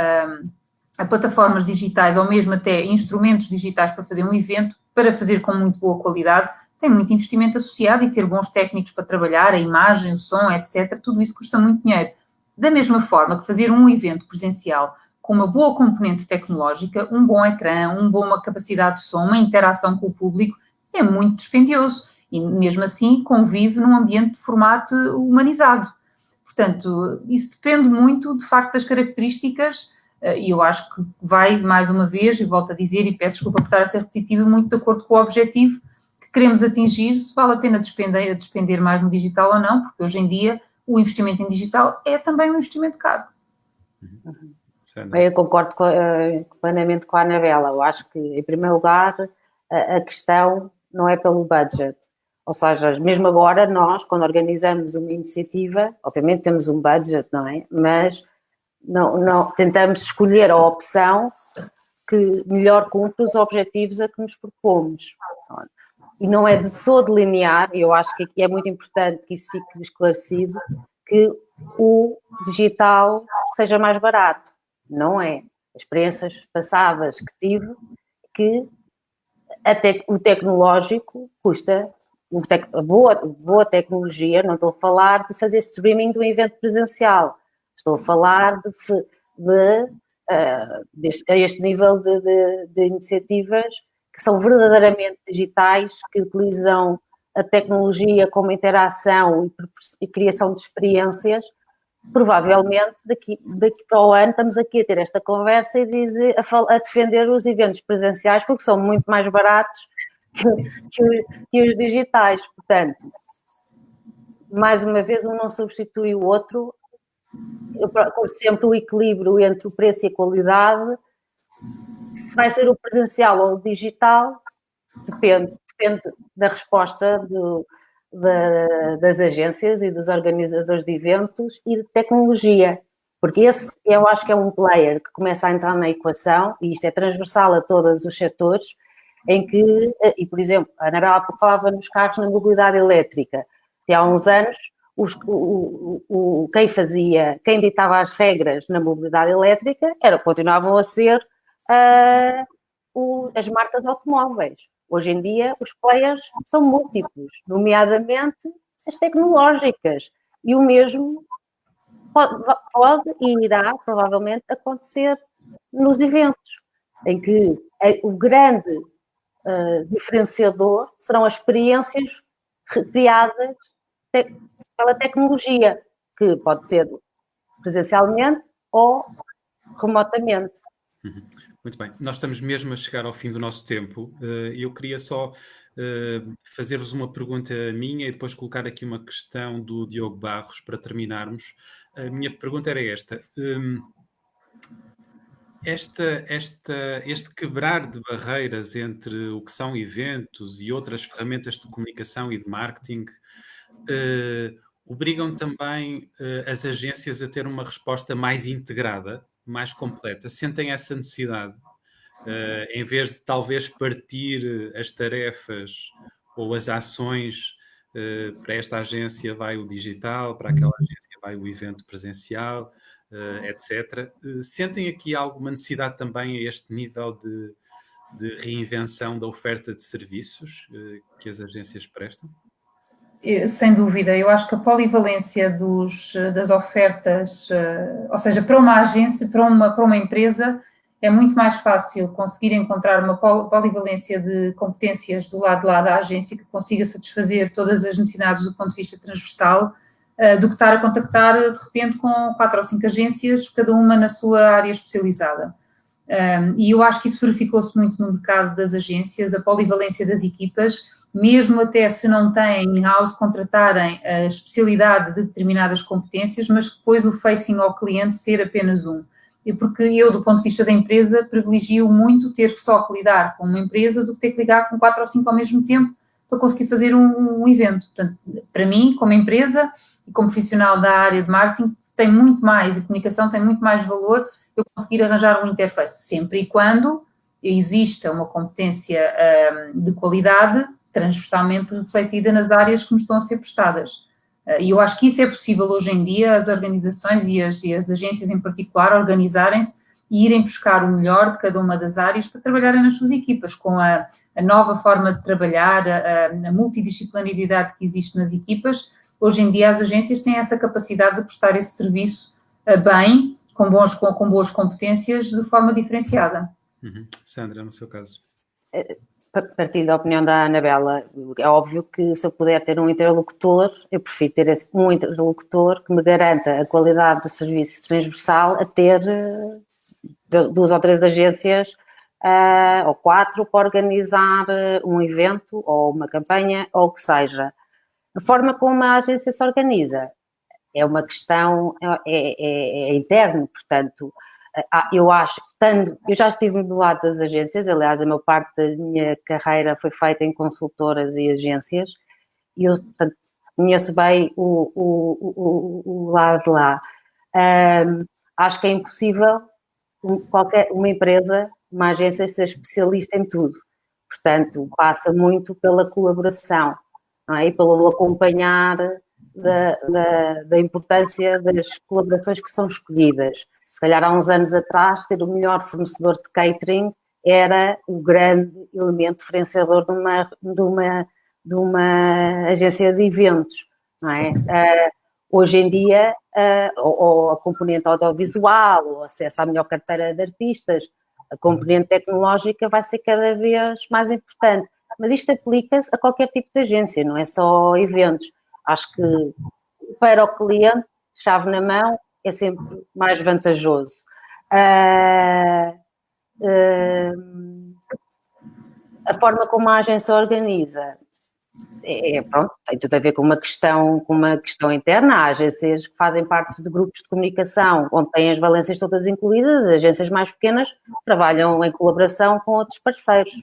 a plataformas digitais ou mesmo até instrumentos digitais para fazer um evento, para fazer com muito boa qualidade, tem muito investimento associado e ter bons técnicos para trabalhar, a imagem, o som, etc. Tudo isso custa muito dinheiro. Da mesma forma que fazer um evento presencial com uma boa componente tecnológica, um bom ecrã, uma capacidade de som, uma interação com o público, é muito dispendioso e mesmo assim convive num ambiente de formato humanizado. Portanto, isso depende muito, de facto, das características e eu acho que vai, mais uma vez, e volto a dizer, e peço desculpa por estar a ser repetitiva, muito de acordo com o objetivo que queremos atingir, se vale a pena despender mais no digital ou não, porque hoje em dia o investimento em digital é também um investimento caro. Eu concordo plenamente com a Anabela. Eu acho que, em primeiro lugar, a questão não é pelo budget. Ou seja, mesmo agora, nós, quando organizamos uma iniciativa, obviamente temos um budget, não é? Mas não tentamos escolher a opção que melhor cumpre os objetivos a que nos propomos. E não é de todo linear, e eu acho que aqui é muito importante que isso fique esclarecido, que o digital seja mais barato. Não é. As experiências passadas que tive, que até o tecnológico custa, boa tecnologia, não estou a falar de fazer streaming de um evento presencial, estou a falar a este nível de iniciativas que são verdadeiramente digitais, que utilizam a tecnologia como interação e criação de experiências. Provavelmente daqui para o ano estamos aqui a ter esta conversa e a defender os eventos presenciais porque são muito mais baratos que os digitais. Portanto, mais uma vez, um não substitui o outro. Eu procuro sempre o equilíbrio entre o preço e a qualidade. Se vai ser o presencial ou o digital, depende da resposta das agências e dos organizadores de eventos e de tecnologia, porque esse eu acho que é um player que começa a entrar na equação, e isto é transversal a todos os setores, em que, e por exemplo, a Anabela falava nos carros na mobilidade elétrica, que há uns anos quem ditava as regras na mobilidade elétrica continuavam a ser as marcas de automóveis. Hoje em dia, os players são múltiplos, nomeadamente as tecnológicas. E o mesmo pode e irá, provavelmente, acontecer nos eventos, em que o grande diferenciador serão as experiências criadas pela tecnologia, que pode ser presencialmente ou remotamente. Muito bem, nós estamos mesmo a chegar ao fim do nosso tempo e eu queria só fazer-vos uma pergunta minha e depois colocar aqui uma questão do Diogo Barros para terminarmos. A minha pergunta era esta. Este quebrar de barreiras entre o que são eventos e outras ferramentas de comunicação e de marketing obrigam também as agências a ter uma resposta mais integrada, mais completa. Sentem essa necessidade, em vez de talvez partir as tarefas ou as ações, para esta agência vai o digital, para aquela agência vai o evento presencial, etc. Sentem aqui alguma necessidade também a este nível de reinvenção da oferta de serviços que as agências prestam? Sem dúvida, eu acho que a polivalência das ofertas, ou seja, para uma agência, para uma empresa, é muito mais fácil conseguir encontrar uma polivalência de competências do lado de lá da agência que consiga satisfazer todas as necessidades do ponto de vista transversal, do que estar a contactar de repente com 4 ou 5 agências, cada uma na sua área especializada. E eu acho que isso verificou-se muito no mercado das agências, a polivalência das equipas, mesmo até se não têm in-house, contratarem a especialidade de determinadas competências, mas depois o facing ao cliente ser apenas um. E porque eu, do ponto de vista da empresa, privilegio muito ter só que lidar com uma empresa do que ter que lidar com 4 ou 5 ao mesmo tempo para conseguir fazer um evento. Portanto, para mim, como empresa e como profissional da área de marketing, tem muito mais, a comunicação tem muito mais valor eu conseguir arranjar um interface, sempre e quando exista uma competência de qualidade transversalmente refletida nas áreas que me estão a ser prestadas. E eu acho que isso é possível hoje em dia, as organizações e as agências em particular organizarem-se e irem buscar o melhor de cada uma das áreas para trabalharem nas suas equipas, com a nova forma de trabalhar, a multidisciplinaridade que existe nas equipas. Hoje em dia as agências têm essa capacidade de prestar esse serviço bem, com boas competências, de forma diferenciada. Sandra, no seu caso. Partindo da opinião da Anabela, é óbvio que se eu puder ter um interlocutor, eu prefiro ter um interlocutor que me garanta a qualidade do serviço transversal a ter 2 ou 3 agências ou 4 para organizar um evento ou uma campanha ou o que seja. A forma como a agência se organiza é uma questão, é interno, portanto, eu acho, eu já estive do lado das agências, aliás, a maior parte da minha carreira foi feita em consultoras e agências, e eu, portanto, conheço bem o lado de lá. Acho que é impossível uma empresa, uma agência, ser especialista em tudo. Portanto, passa muito pela colaboração, não é? E pelo acompanhar da importância das colaborações que são escolhidas. Se calhar há uns anos atrás, ter o melhor fornecedor de catering era o grande elemento diferenciador de uma agência de eventos, não é? Hoje em dia, ou a componente audiovisual, ou acesso à melhor carteira de artistas, a componente tecnológica vai ser cada vez mais importante. Mas isto aplica-se a qualquer tipo de agência, não é só eventos. Acho que para o cliente, chave na mão, é sempre mais vantajoso. A forma como a agência organiza pronto, tem tudo a ver com uma questão interna. Há agências que fazem parte de grupos de comunicação onde têm as valências todas incluídas, as agências mais pequenas trabalham em colaboração com outros parceiros.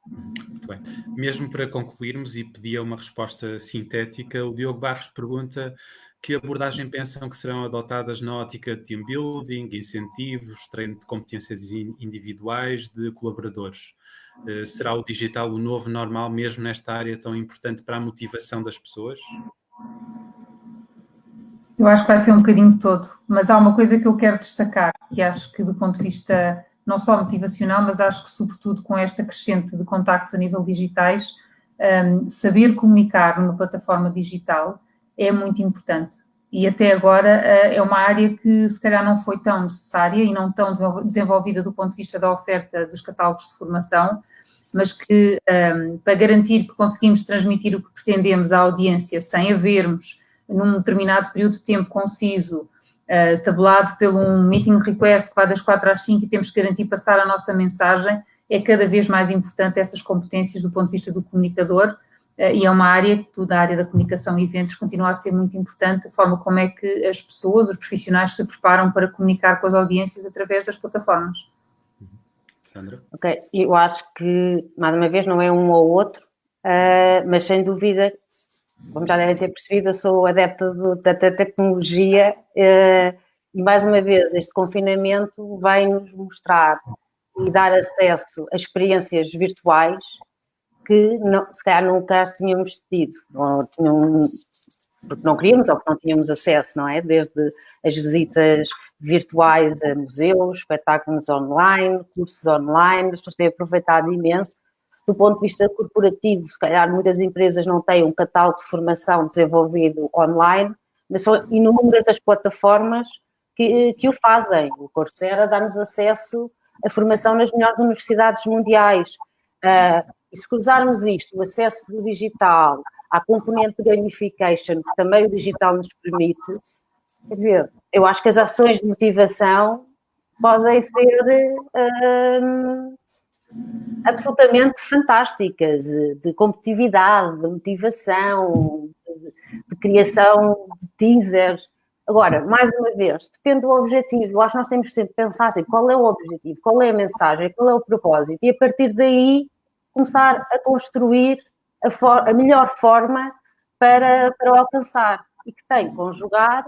Muito bem. Mesmo para concluirmos e pedir uma resposta sintética, o Diogo Barros pergunta que abordagem pensam que serão adotadas na ótica de team building, incentivos, treino de competências individuais de colaboradores. Será o digital o novo normal mesmo nesta área tão importante para a motivação das pessoas? Eu acho que vai ser um bocadinho de todo, mas há uma coisa que eu quero destacar, que acho que do ponto de vista não só motivacional, mas acho que sobretudo com esta crescente de contactos a nível digitais, saber comunicar numa plataforma digital é muito importante. E até agora é uma área que se calhar não foi tão necessária e não tão desenvolvida do ponto de vista da oferta dos catálogos de formação, mas que para garantir que conseguimos transmitir o que pretendemos à audiência sem havermos, num determinado período de tempo conciso, tabelado pelo um meeting request que vai das 4 às 5 e temos que garantir passar a nossa mensagem, é cada vez mais importante essas competências do ponto de vista do comunicador e é uma área que toda a área da comunicação e eventos continua a ser muito importante, a forma como é que as pessoas, os profissionais se preparam para comunicar com as audiências através das plataformas. Sandra? Ok, eu acho que, mais uma vez, não é um ou outro, mas sem dúvida, como já devem ter percebido, eu sou adepta da tecnologia e, mais uma vez, este confinamento vai-nos mostrar e dar acesso a experiências virtuais que se calhar nunca as tínhamos tido, porque não queríamos ou porque não tínhamos acesso, não é? Desde as visitas virtuais a museus, espetáculos online, cursos online, as pessoas têm aproveitado imenso. Do ponto de vista corporativo, se calhar muitas empresas não têm um catálogo de formação desenvolvido online, mas são inúmeras as plataformas que o fazem. O Coursera dá-nos acesso à formação nas melhores universidades mundiais. E se cruzarmos isto, o acesso do digital, à componente de gamification, que também o digital nos permite, quer dizer, eu acho que as ações de motivação podem ser absolutamente fantásticas, de competitividade, de motivação, de criação de teasers. Agora, mais uma vez, depende do objetivo. Eu acho que nós temos sempre que pensar assim, qual é o objetivo, qual é a mensagem, qual é o propósito, e a partir daí começar a construir a melhor forma para o alcançar, e que tem que conjugar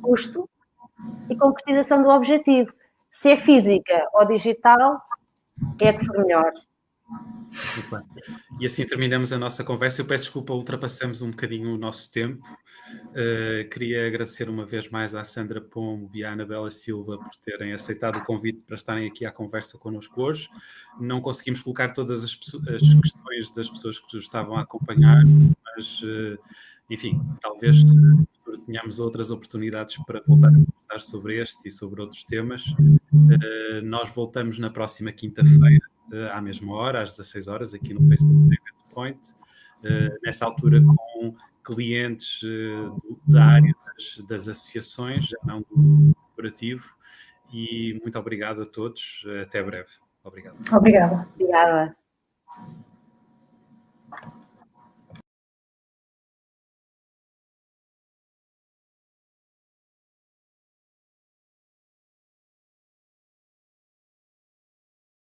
custo e concretização do objetivo. Se é física ou digital, é a que for melhor. Muito bem. E assim terminamos a nossa conversa. Eu peço desculpa, ultrapassamos um bocadinho o nosso tempo. Queria agradecer uma vez mais à Sandra Pombo e à Anabela Silva por terem aceitado o convite para estarem aqui à conversa connosco hoje. Não conseguimos colocar todas as questões das pessoas que nos estavam a acompanhar, mas, enfim, talvez no futuro tenhamos outras oportunidades para voltar a conversar sobre este e sobre outros temas. Nós voltamos na próxima quinta-feira, à mesma hora, às 16 horas, aqui no Facebook da Event Point. Nessa altura com clientes da área das associações, já não do corporativo. E muito obrigado a todos. Até breve. Obrigado. Obrigada. Obrigada.